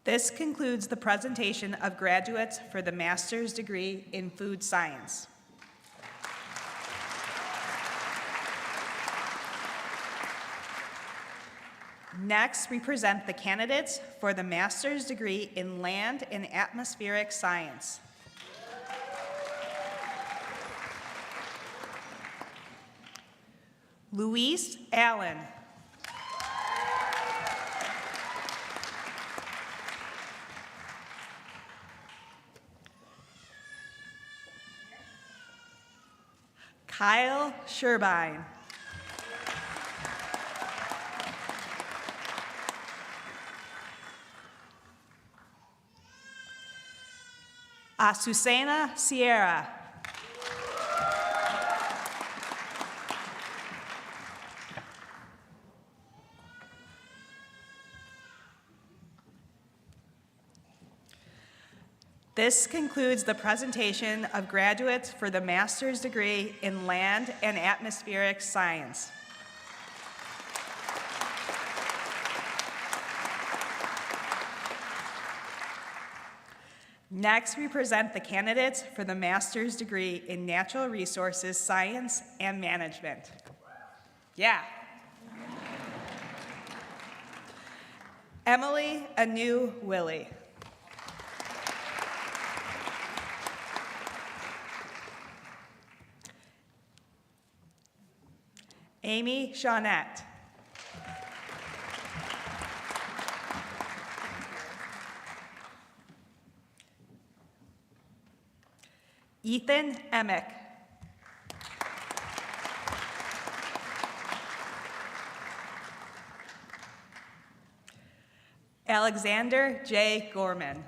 This concludes the presentation of graduates for the master's degree in food science. Next, we present the candidates for the master's degree in land and atmospheric science. Luis Allen. Kyle Sherbine. Azucena Sierra. This concludes the presentation of graduates for the master's degree in land and atmospheric science. Next, we present the candidates for the master's degree in natural resources science and management. Yeah. Emily Anu Willie. Amy Shawnette. Ethan Emick. Alexander J. Gorman.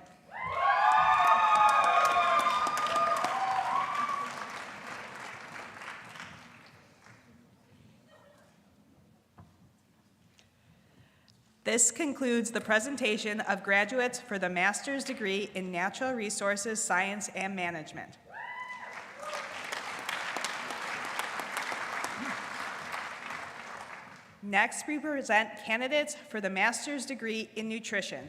This concludes the presentation of graduates for the master's degree in natural resources science and management. Next, we present candidates for the master's degree in nutrition.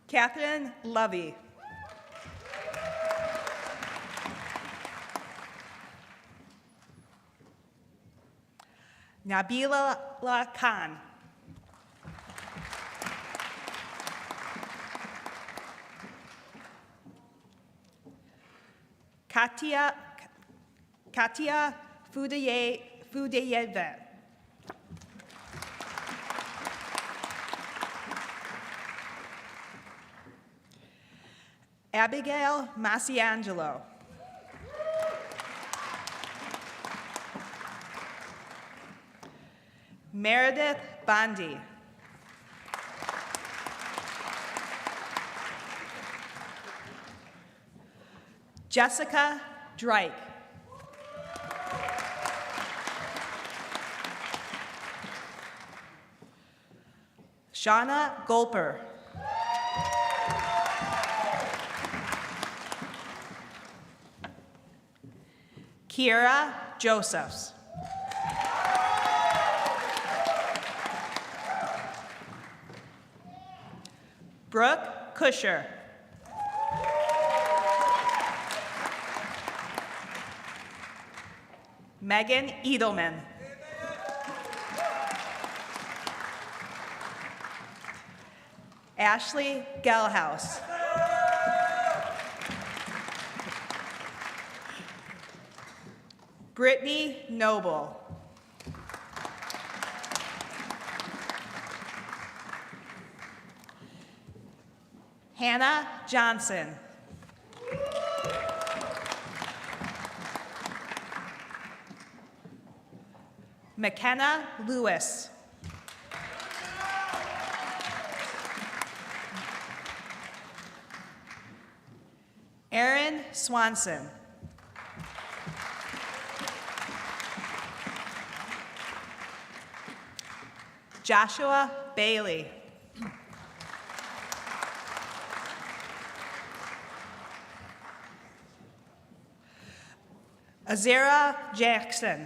Catherine Lovey. Nabila Khan. Katia Fudeyeva. Abigail Masiangelo. Meredith Bondi. Jessica Drake. Shauna Golper. Kiera Josephs. Brooke Kusher. Megan Edelman. Ashley Gelhaus. Brittany Noble. Hannah Johnson. McKenna Lewis. Aaron Swanson. Joshua Bailey. Azira Jackson.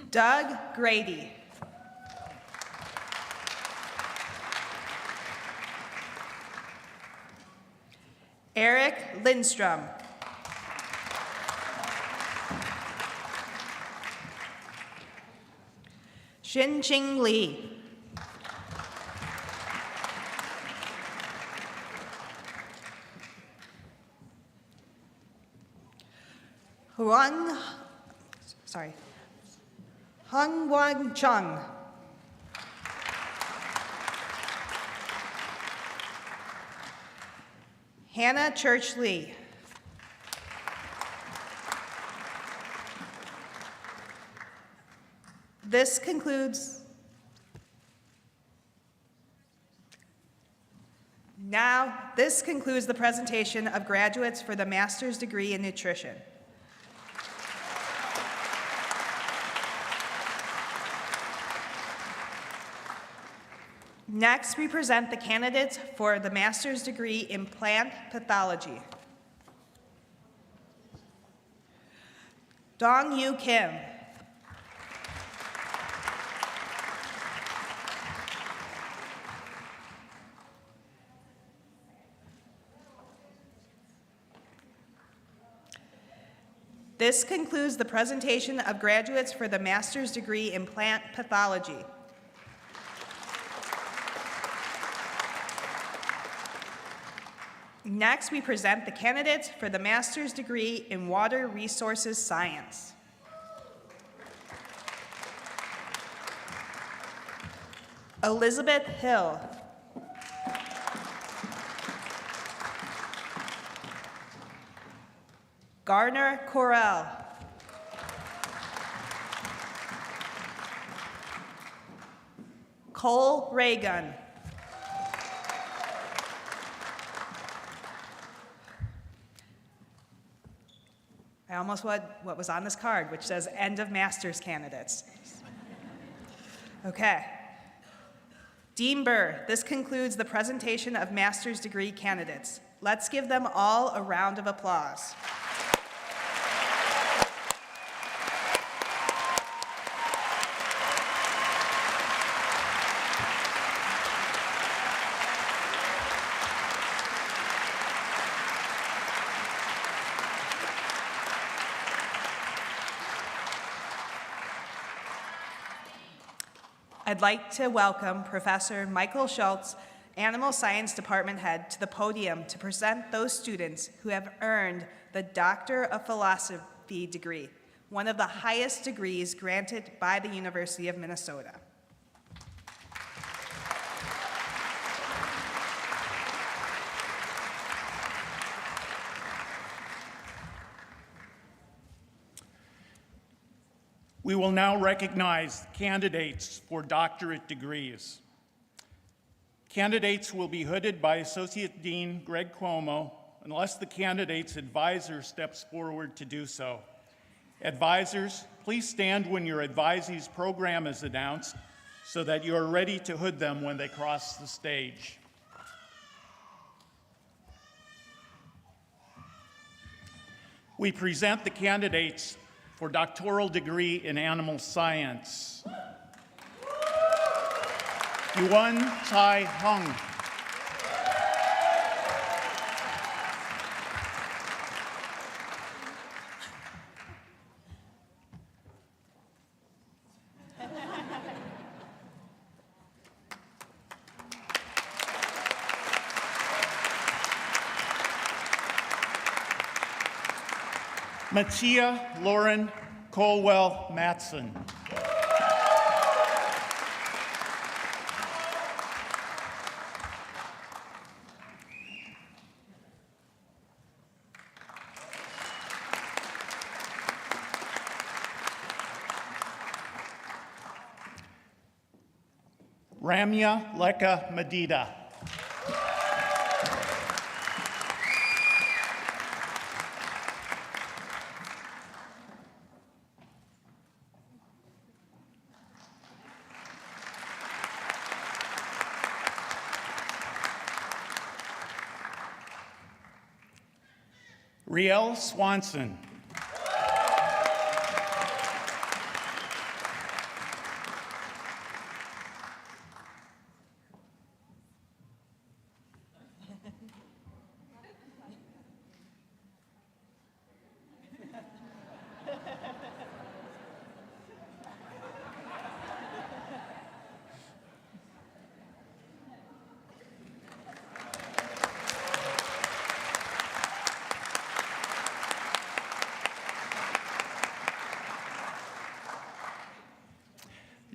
Doug Grady. Eric Lindstrom. Xin-Ching Li. Hung Wang Chung. Hannah Church Lee. This concludes the presentation of graduates for the master's degree in nutrition. Next, we present the candidates for the master's degree in plant pathology. Dong Yu Kim. This concludes the presentation of graduates for the master's degree in plant pathology. Next, we present the candidates for the master's degree in water resources science. Elizabeth Hill. Garner Correll. Cole Raygun. I almost what was on this card, which says end of master's candidates. Okay. Dean Burr, this concludes the presentation of master's degree candidates. Let's give them all a round of applause. I'd like to welcome Professor Michael Schultz, Animal Science Department Head, to the podium to present those students who have earned the Doctor of Philosophy degree, one of the highest degrees granted by the University of Minnesota. We will now recognize candidates for doctorate degrees. Candidates will be hooded by Associate Dean Greg Cuomo unless the candidate's advisor steps forward to do so. Advisors, please stand when your advisee's program is announced so that you are ready to hood them when they cross the stage. We present the candidates for doctoral degree in animal science. Yuan Tai Hung. Mattia Lauren Colwell Matson. Ramya Leka Medida. Riel Swanson.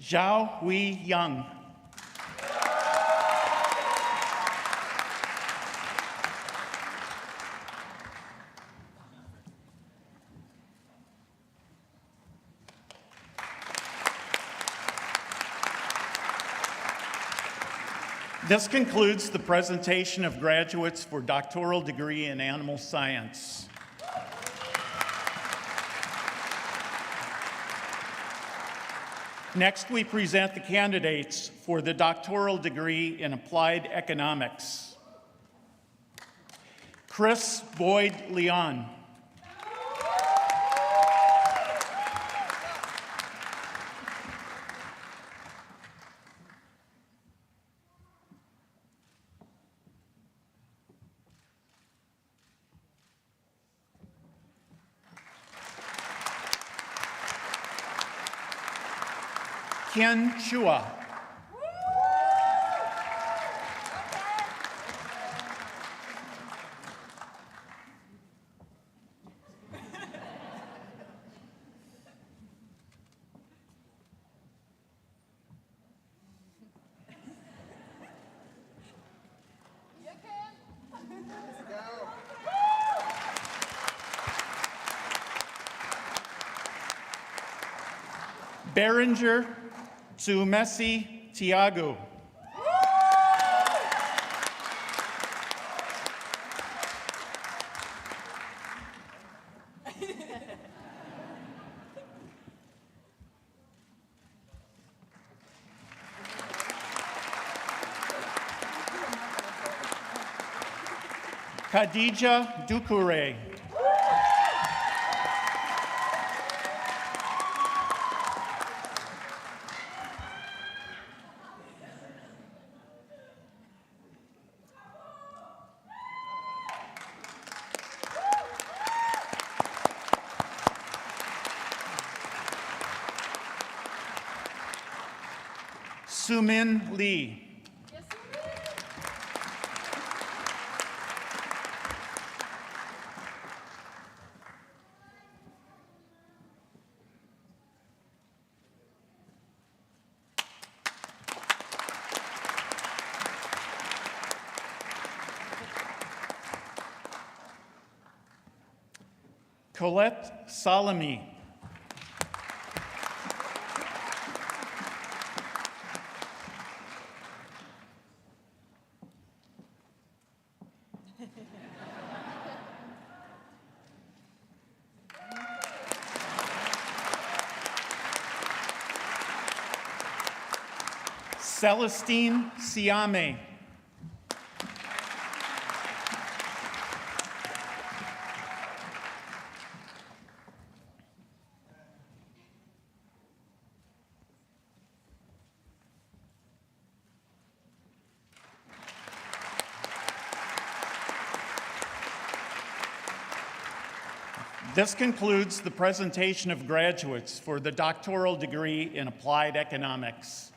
Zhao Hui Yang. This concludes the presentation of graduates for doctoral degree in animal science. Next, we present the candidates for the doctoral degree in applied economics. Chris Boyd Leon. Ken Chua. Berenger Tsumesi Tiago. Khadija Dukure. Sumin Lee. Colette Salami. Celestine Siame. This concludes the presentation of graduates for the doctoral degree in applied economics.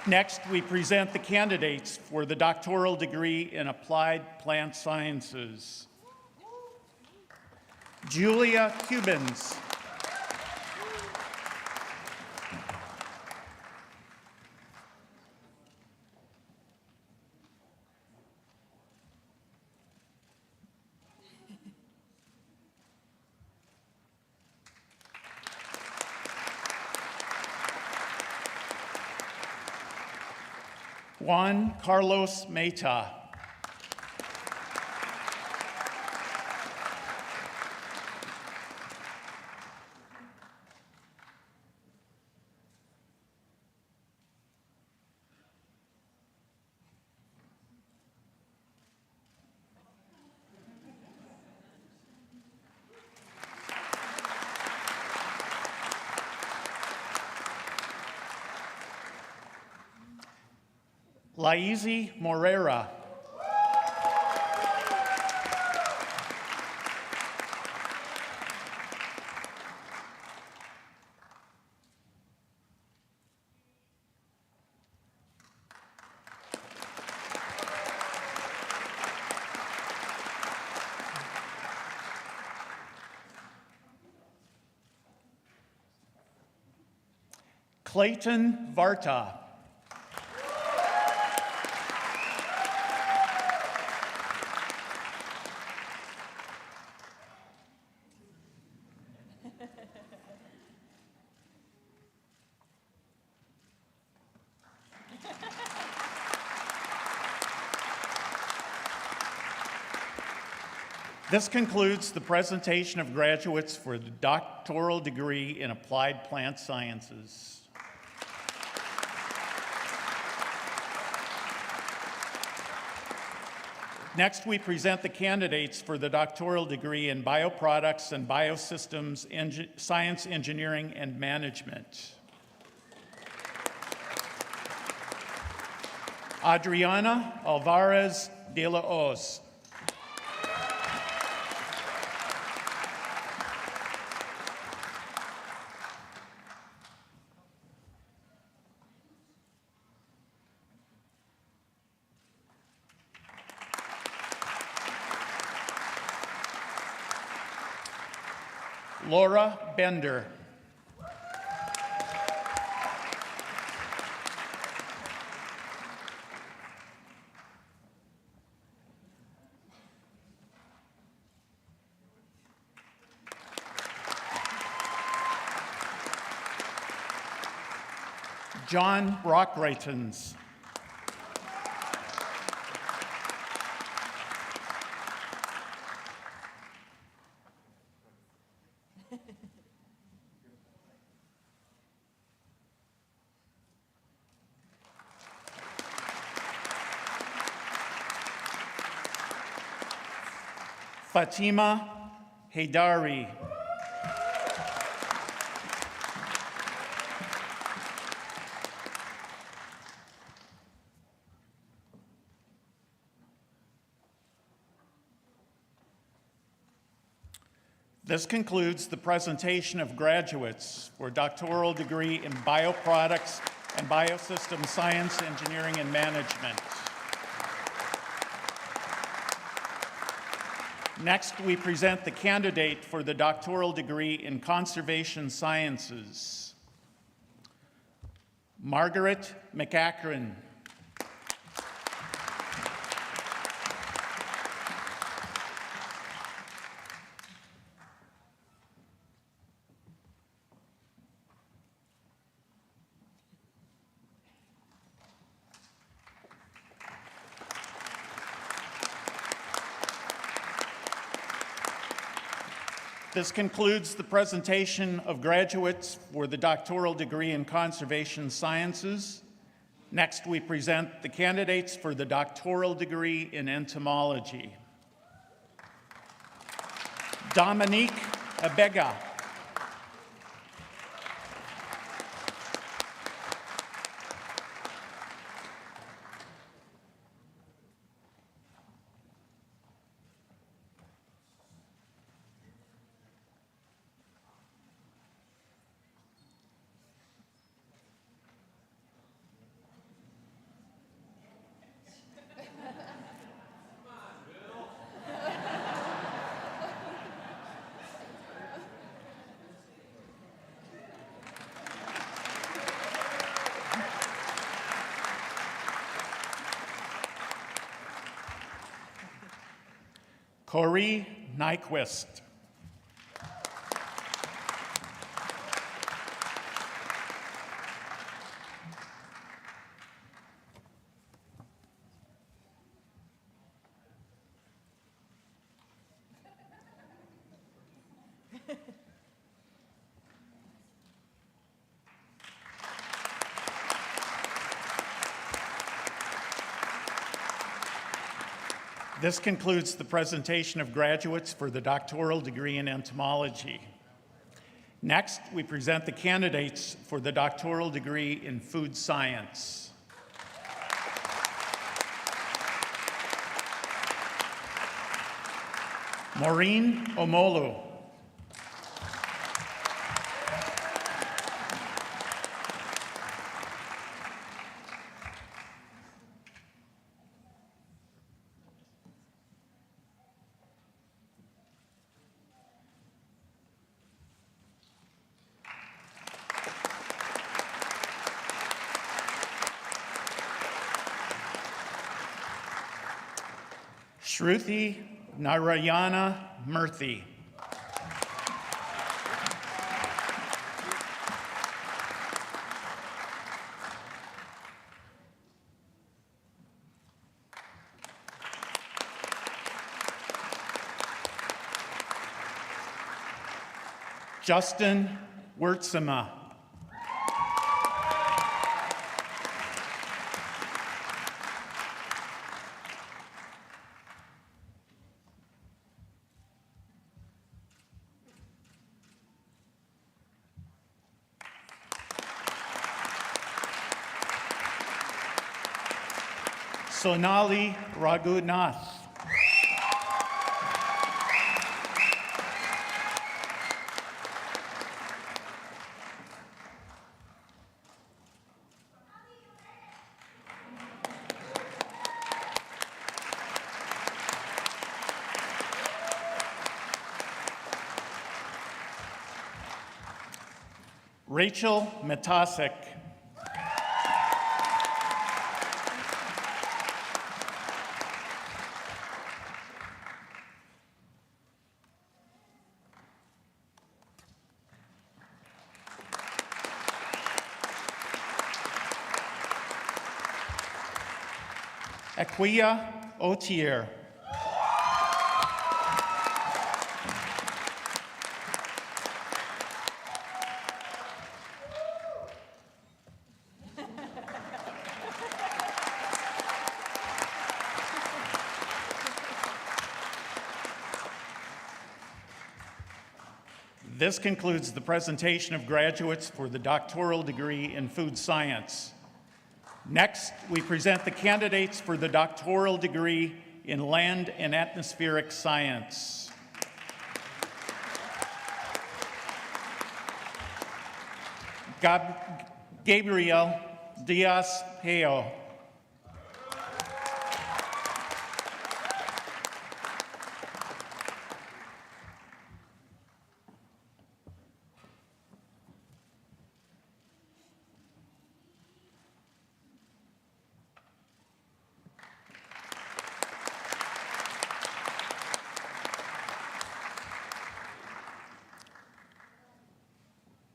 Next, we present the candidates for the doctoral degree in applied plant sciences. Julia Cubans. Juan Carlos Meta. Laizy Morera. Clayton Varta. This concludes the presentation of graduates for the doctoral degree in applied plant sciences. Next, we present the candidates for the doctoral degree in bioproducts and biosystems science, engineering, and management. Adriana Alvarez de la Hoz. Laura Bender. John Brockreitens. Fatima Haydari. This concludes the presentation of graduates for doctoral degree in bioproducts and biosystem science, engineering, and management. Next, we present the candidate for the doctoral degree in conservation sciences. Margaret McAkron. This concludes the presentation of graduates for the doctoral degree in conservation sciences. Next, we present the candidates for the doctoral degree in entomology. Dominique Abega. Corey Nyquist. This concludes the presentation of graduates for the doctoral degree in entomology. Next, we present the candidates for the doctoral degree in food science. Maureen Omolu. Shruti Narayana Murthy. Justin Wurtsema. Sonali Raghunath. Rachel Metasek. Aquia Otier. This concludes the presentation of graduates for the doctoral degree in food science. Next, we present the candidates for the doctoral degree in land and atmospheric science. Gabriel Diaz-Peo.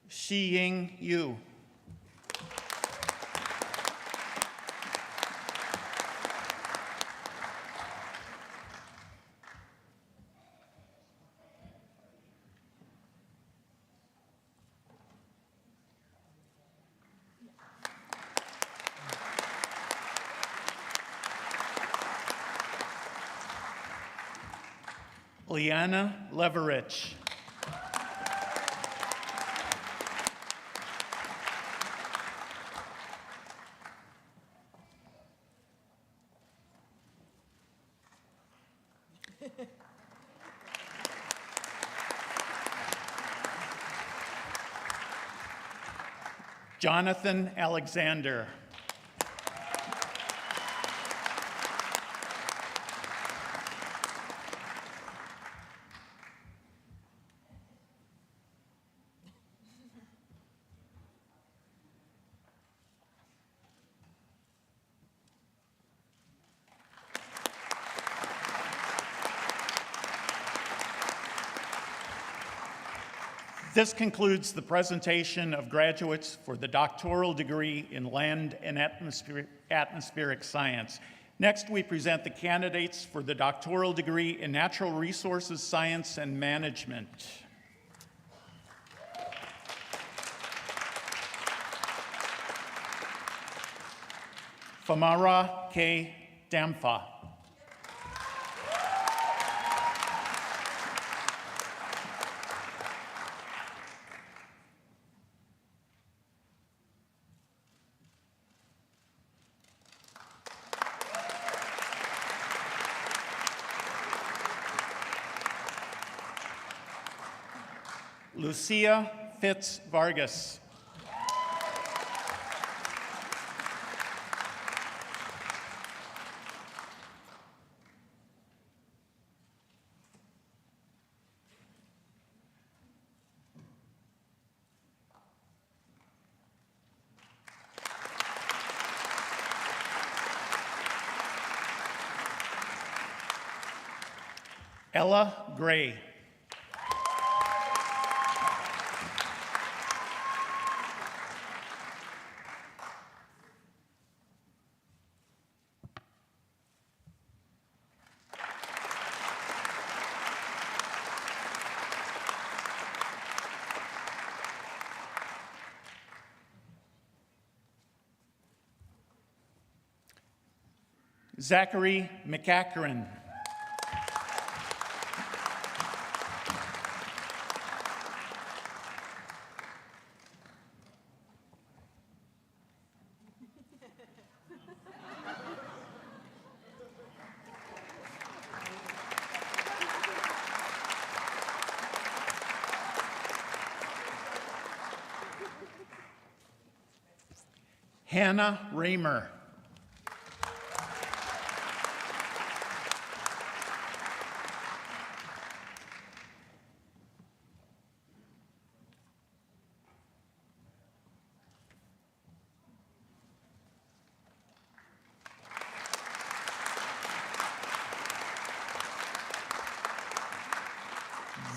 Xiying Yu. Cleanna Leverich. Jonathan Alexander. This concludes the presentation of graduates for the doctoral degree in Land and Atmospheric Science. Next, we present the candidates for the doctoral degree in Natural Resources Science and Management. Famara K. Damfa. Lucia Fitz Vargas. Ella Gray. Zachary McCachran. Hannah Raymer.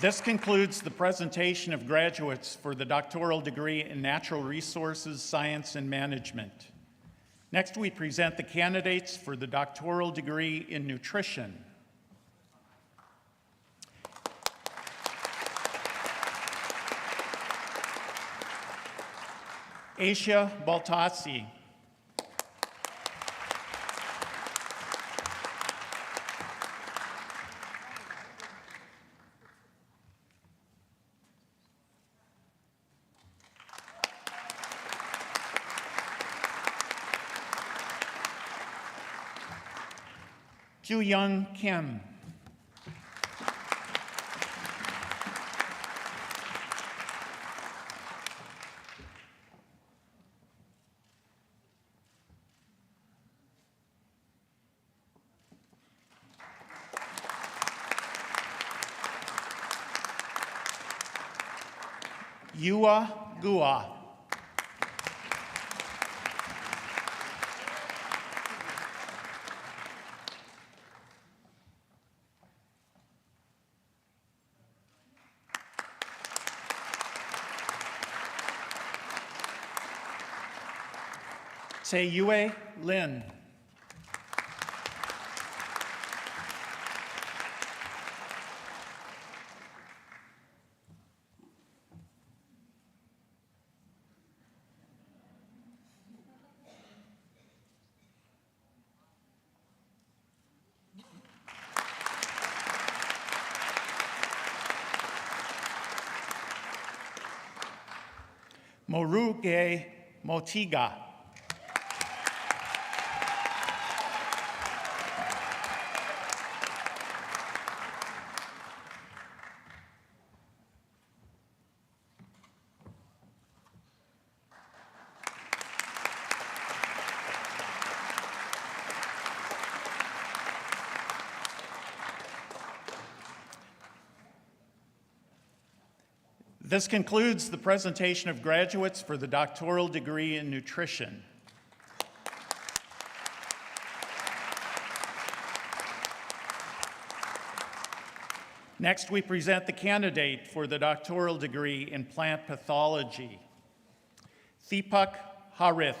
This concludes the presentation of graduates for the doctoral degree in Natural Resources Science and Management. Next, we present the candidates for the doctoral degree in Nutrition. Aisha Baltasi. Ju Young Kim. Yua Gua. Tae-Yue Lin. Moruge Motiga. This concludes the presentation of graduates for the doctoral degree in nutrition. Next, we present the candidate for the doctoral degree in plant pathology, Deepak Harith.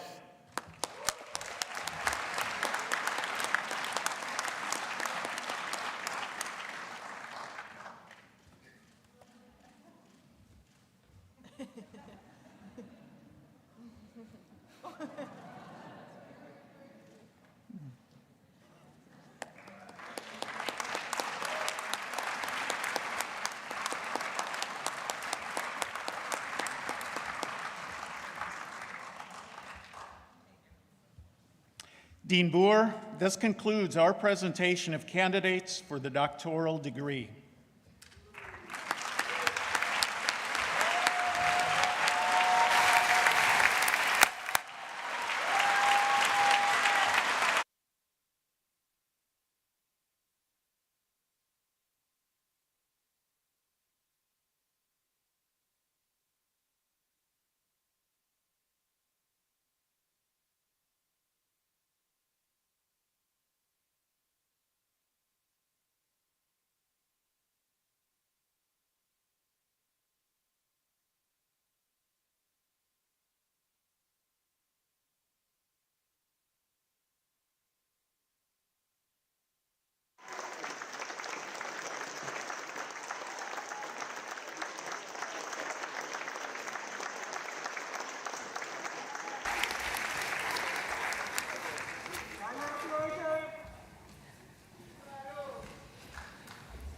Dean Boer, this concludes our presentation of candidates for the doctoral degree.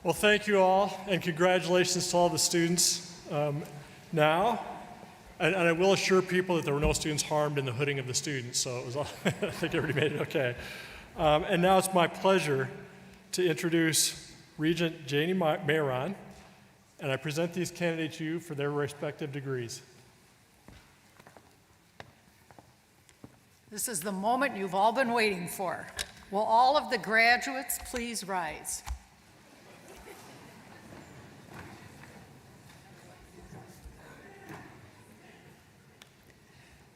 Well, thank you all, and congratulations to all the students now. And I will assure people that there were no students harmed in the hooding of the students, so it was all, I think everybody made it okay. And now it's my pleasure to introduce Regent Janie Mayron, and I present these candidates to you for their respective degrees. This is the moment you've all been waiting for. Will all of the graduates please rise?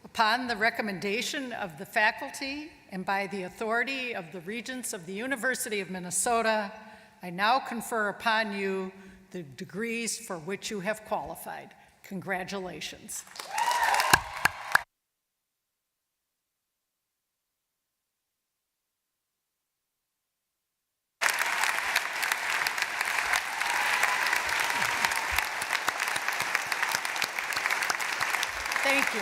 Upon the recommendation of the faculty and by the authority of the Regents of the University of Minnesota, I now confer upon you the degrees for which you have qualified. Congratulations. Thank you.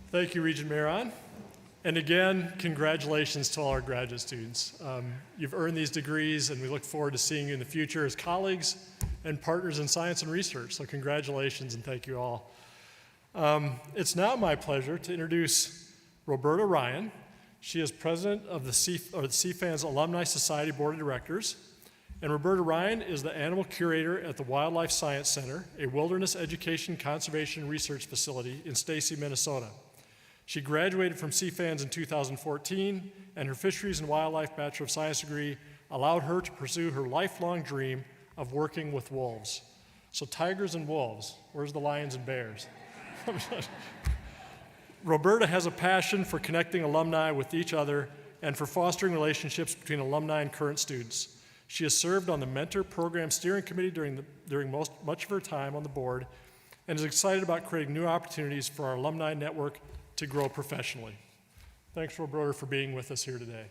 Thank you, Regent Mayron. And again, congratulations to all our graduate students. You've earned these degrees, and we look forward to seeing you in the future as colleagues and partners in science and research. So congratulations, and thank you all. It's now my pleasure to introduce Roberta Ryan. She is president of the CFANS Alumni Society Board of Directors. And Roberta Ryan is the animal curator at the Wildlife Science Center, a wilderness education, conservation, and research facility in Stacy, Minnesota. She graduated from CFANS in 2014, and her Fisheries and Wildlife Bachelor of Science degree allowed her to pursue her lifelong dream of working with wolves. So tigers and wolves, where's the lions and bears? Roberta has a passion for connecting alumni with each other and for fostering relationships between alumni and current students. She has served on the Mentor Program Steering Committee during much of her time on the board and is excited about creating new opportunities for our alumni network to grow professionally. Thanks, Roberta, for being with us here today.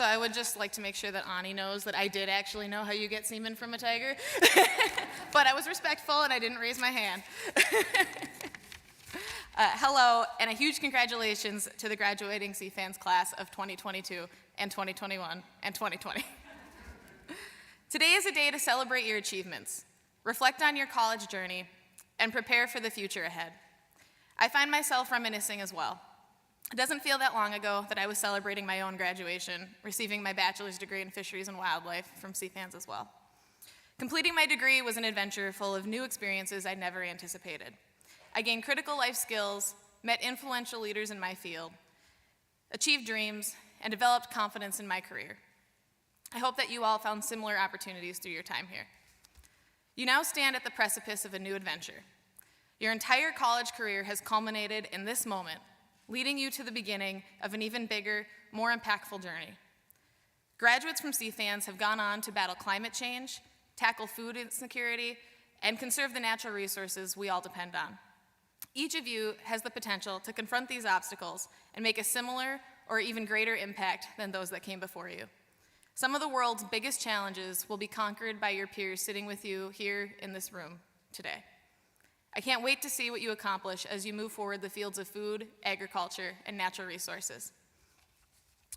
So I would just like to make sure that Ani knows that I did actually know how you get semen from a tiger. But I was respectful and I didn't raise my hand. Hello, and a huge congratulations to the graduating CFANS class of 2022 and 2021 and 2020. Today is a day to celebrate your achievements, reflect on your college journey, and prepare for the future ahead. I find myself reminiscing as well. It doesn't feel that long ago that I was celebrating my own graduation, receiving my bachelor's degree in fisheries and wildlife from CFANS as well. Completing my degree was an adventure full of new experiences I'd never anticipated. I gained critical life skills, met influential leaders in my field, achieved dreams, and developed confidence in my career. I hope that you all found similar opportunities through your time here. You now stand at the precipice of a new adventure. Your entire college career has culminated in this moment, leading you to the beginning of an even bigger, more impactful journey. Graduates from CFANS have gone on to battle climate change, tackle food insecurity, and conserve the natural resources we all depend on. Each of you has the potential to confront these obstacles and make a similar or even greater impact than those that came before you. Some of the world's biggest challenges will be conquered by your peers sitting with you here in this room today. I can't wait to see what you accomplish as you move forward the fields of food, agriculture, and natural resources.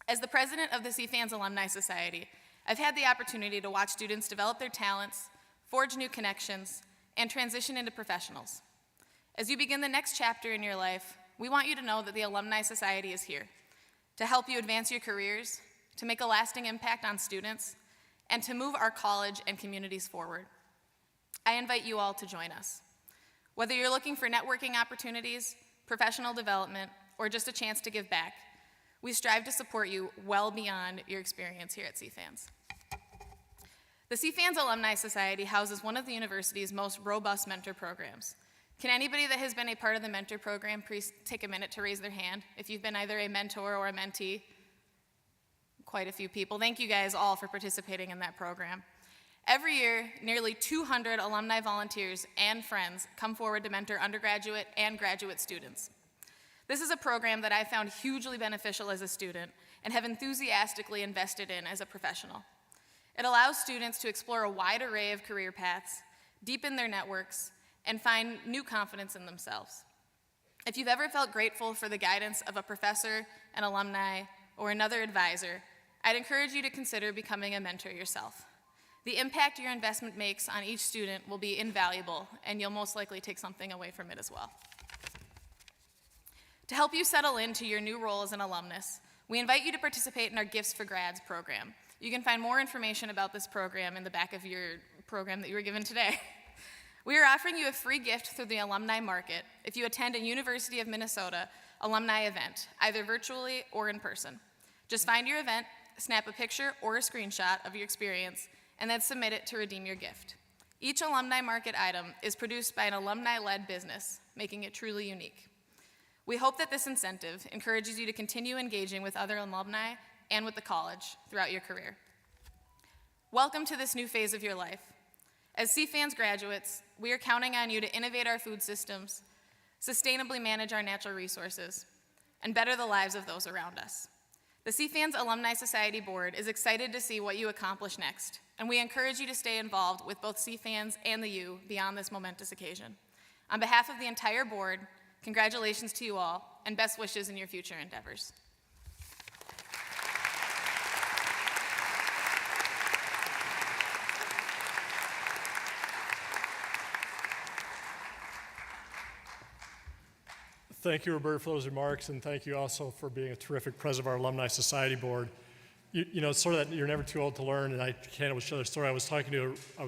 As the president of the CFANS Alumni Society, I've had the opportunity to watch students develop their talents, forge new connections, and transition into professionals. As you begin the next chapter in your life, we want you to know that the Alumni Society is here to help you advance your careers, to make a lasting impact on students, and to move our college and communities forward. I invite you all to join us. Whether you're looking for networking opportunities, professional development, or just a chance to give back, we strive to support you well beyond your experience here at CFANS. The CFANS Alumni Society houses one of the university's most robust mentor programs. Can anybody that has been a part of the mentor program please take a minute to raise their hand if you've been either a mentor or a mentee? Quite a few people. Thank you guys all for participating in that program. Every year, nearly 200 alumni volunteers and friends come forward to mentor undergraduate and graduate students. This is a program that I found hugely beneficial as a student and have enthusiastically invested in as a professional. It allows students to explore a wide array of career paths, deepen their networks, and find new confidence in themselves. If you've ever felt grateful for the guidance of a professor, an alumni, or another advisor, I'd encourage you to consider becoming a mentor yourself. The impact your investment makes on each student will be invaluable, and you'll most likely take something away from it as well. To help you settle into your new role as an alumnus, we invite you to participate in our Gifts for Grads program. You can find more information about this program in the back of your program that you were given today. We are offering you a free gift through the Alumni Market if you attend a University of Minnesota alumni event, either virtually or in person. Just find your event, snap a picture or a screenshot of your experience, and then submit it to redeem your gift. Each Alumni Market item is produced by an alumni-led business, making it truly unique. We hope that this incentive encourages you to continue engaging with other alumni and with the college throughout your career. Welcome to this new phase of your life. As CFANS graduates, we are counting on you to innovate our food systems, sustainably manage our natural resources, and better the lives of those around us. The CFANS Alumni Society Board is excited to see what you accomplish next, and we encourage you to stay involved with both CFANS and the U beyond this momentous occasion. On behalf of the entire board, congratulations to you all, and best wishes in your future endeavors. Thank you, Roberta, for those remarks, and thank you also for being a terrific president of our Alumni Society Board. You know, it's sort of that you're never too old to learn, and I can't share the story. I was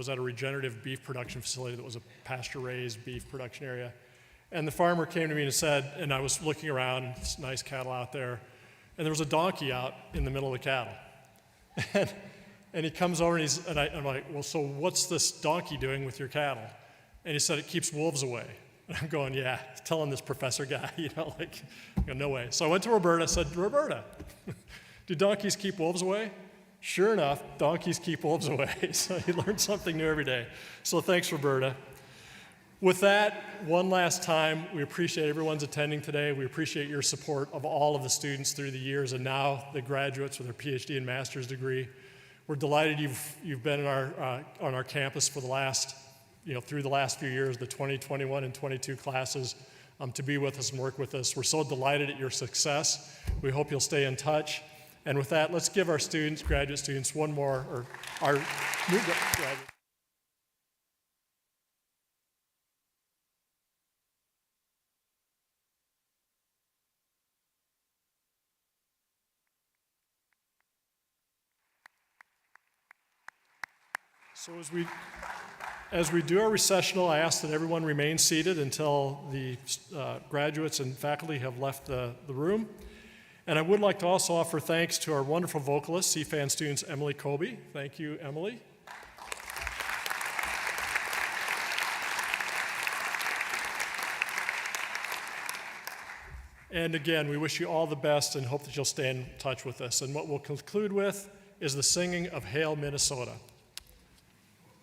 at a regenerative beef production facility that was a pasture-raised beef production area, and the farmer came to me and said, and I was looking around, and it's nice cattle out there, and there was a donkey out in the middle of the cattle. And he comes over, and I'm like, well, so what's this donkey doing with your cattle? And he said, it keeps wolves away. And I'm going, yeah, telling this professor guy, no way. So I went to Roberta, I said, Roberta, do donkeys keep wolves away? Sure enough, donkeys keep wolves away. So you learn something new every day. So thanks, Roberta. With that, one last time, we appreciate everyone's attending today. We appreciate your support of all of the students through the years and now the graduates with their PhD and master's degree. We're delighted you've been in on our campus for the last, through the last few years, the 2021 and 22 classes, to be with us and work with us. We're so delighted at your success. We hope you'll stay in touch. And with that, let's give our students, graduate students, one more, or our new graduates. So as we do our recessional, I ask that everyone remain seated until the graduates and faculty have left the room. And I would like to also offer thanks to our wonderful vocalists, CFANS students Emily Colby. Thank you, Emily. And again, we wish you all the best and hope that you'll stay in touch with us. And what we'll conclude with is the singing of Hail Minnesota.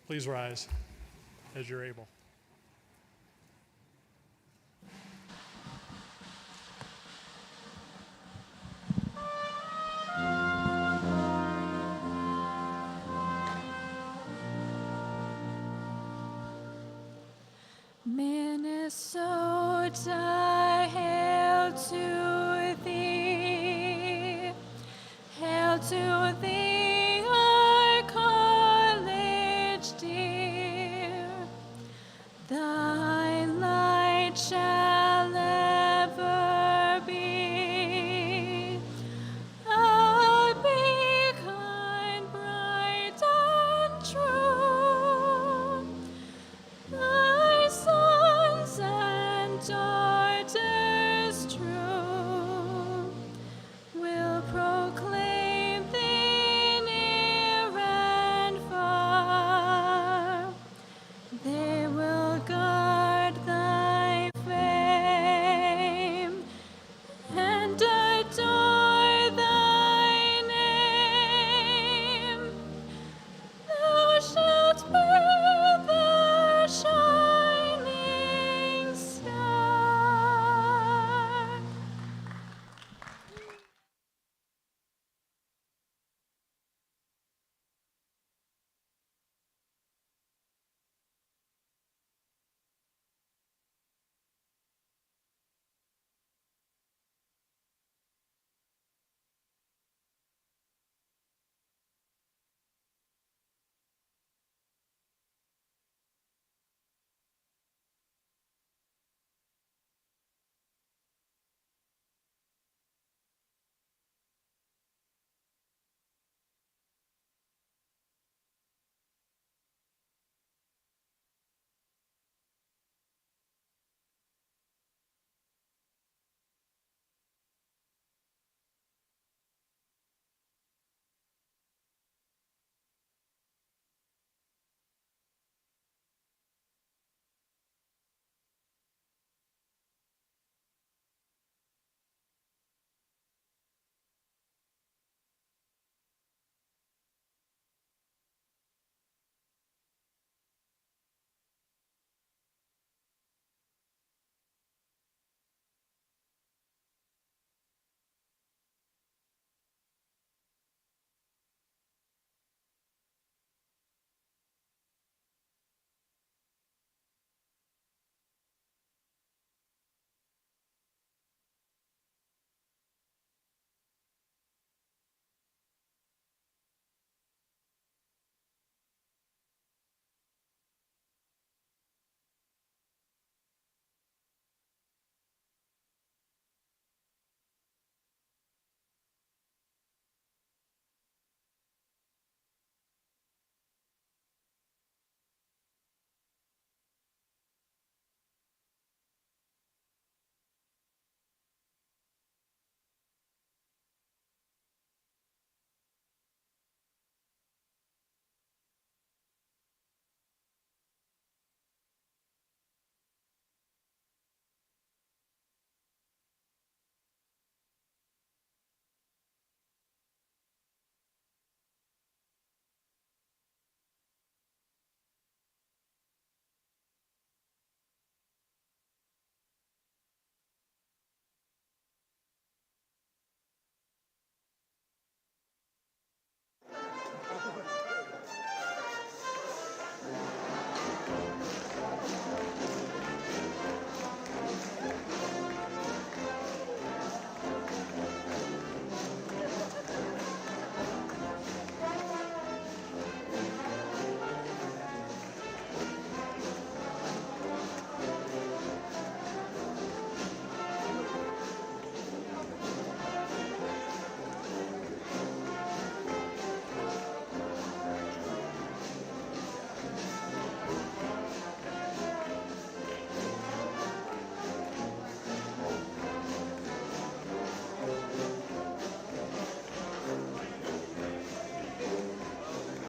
Please rise as you're able.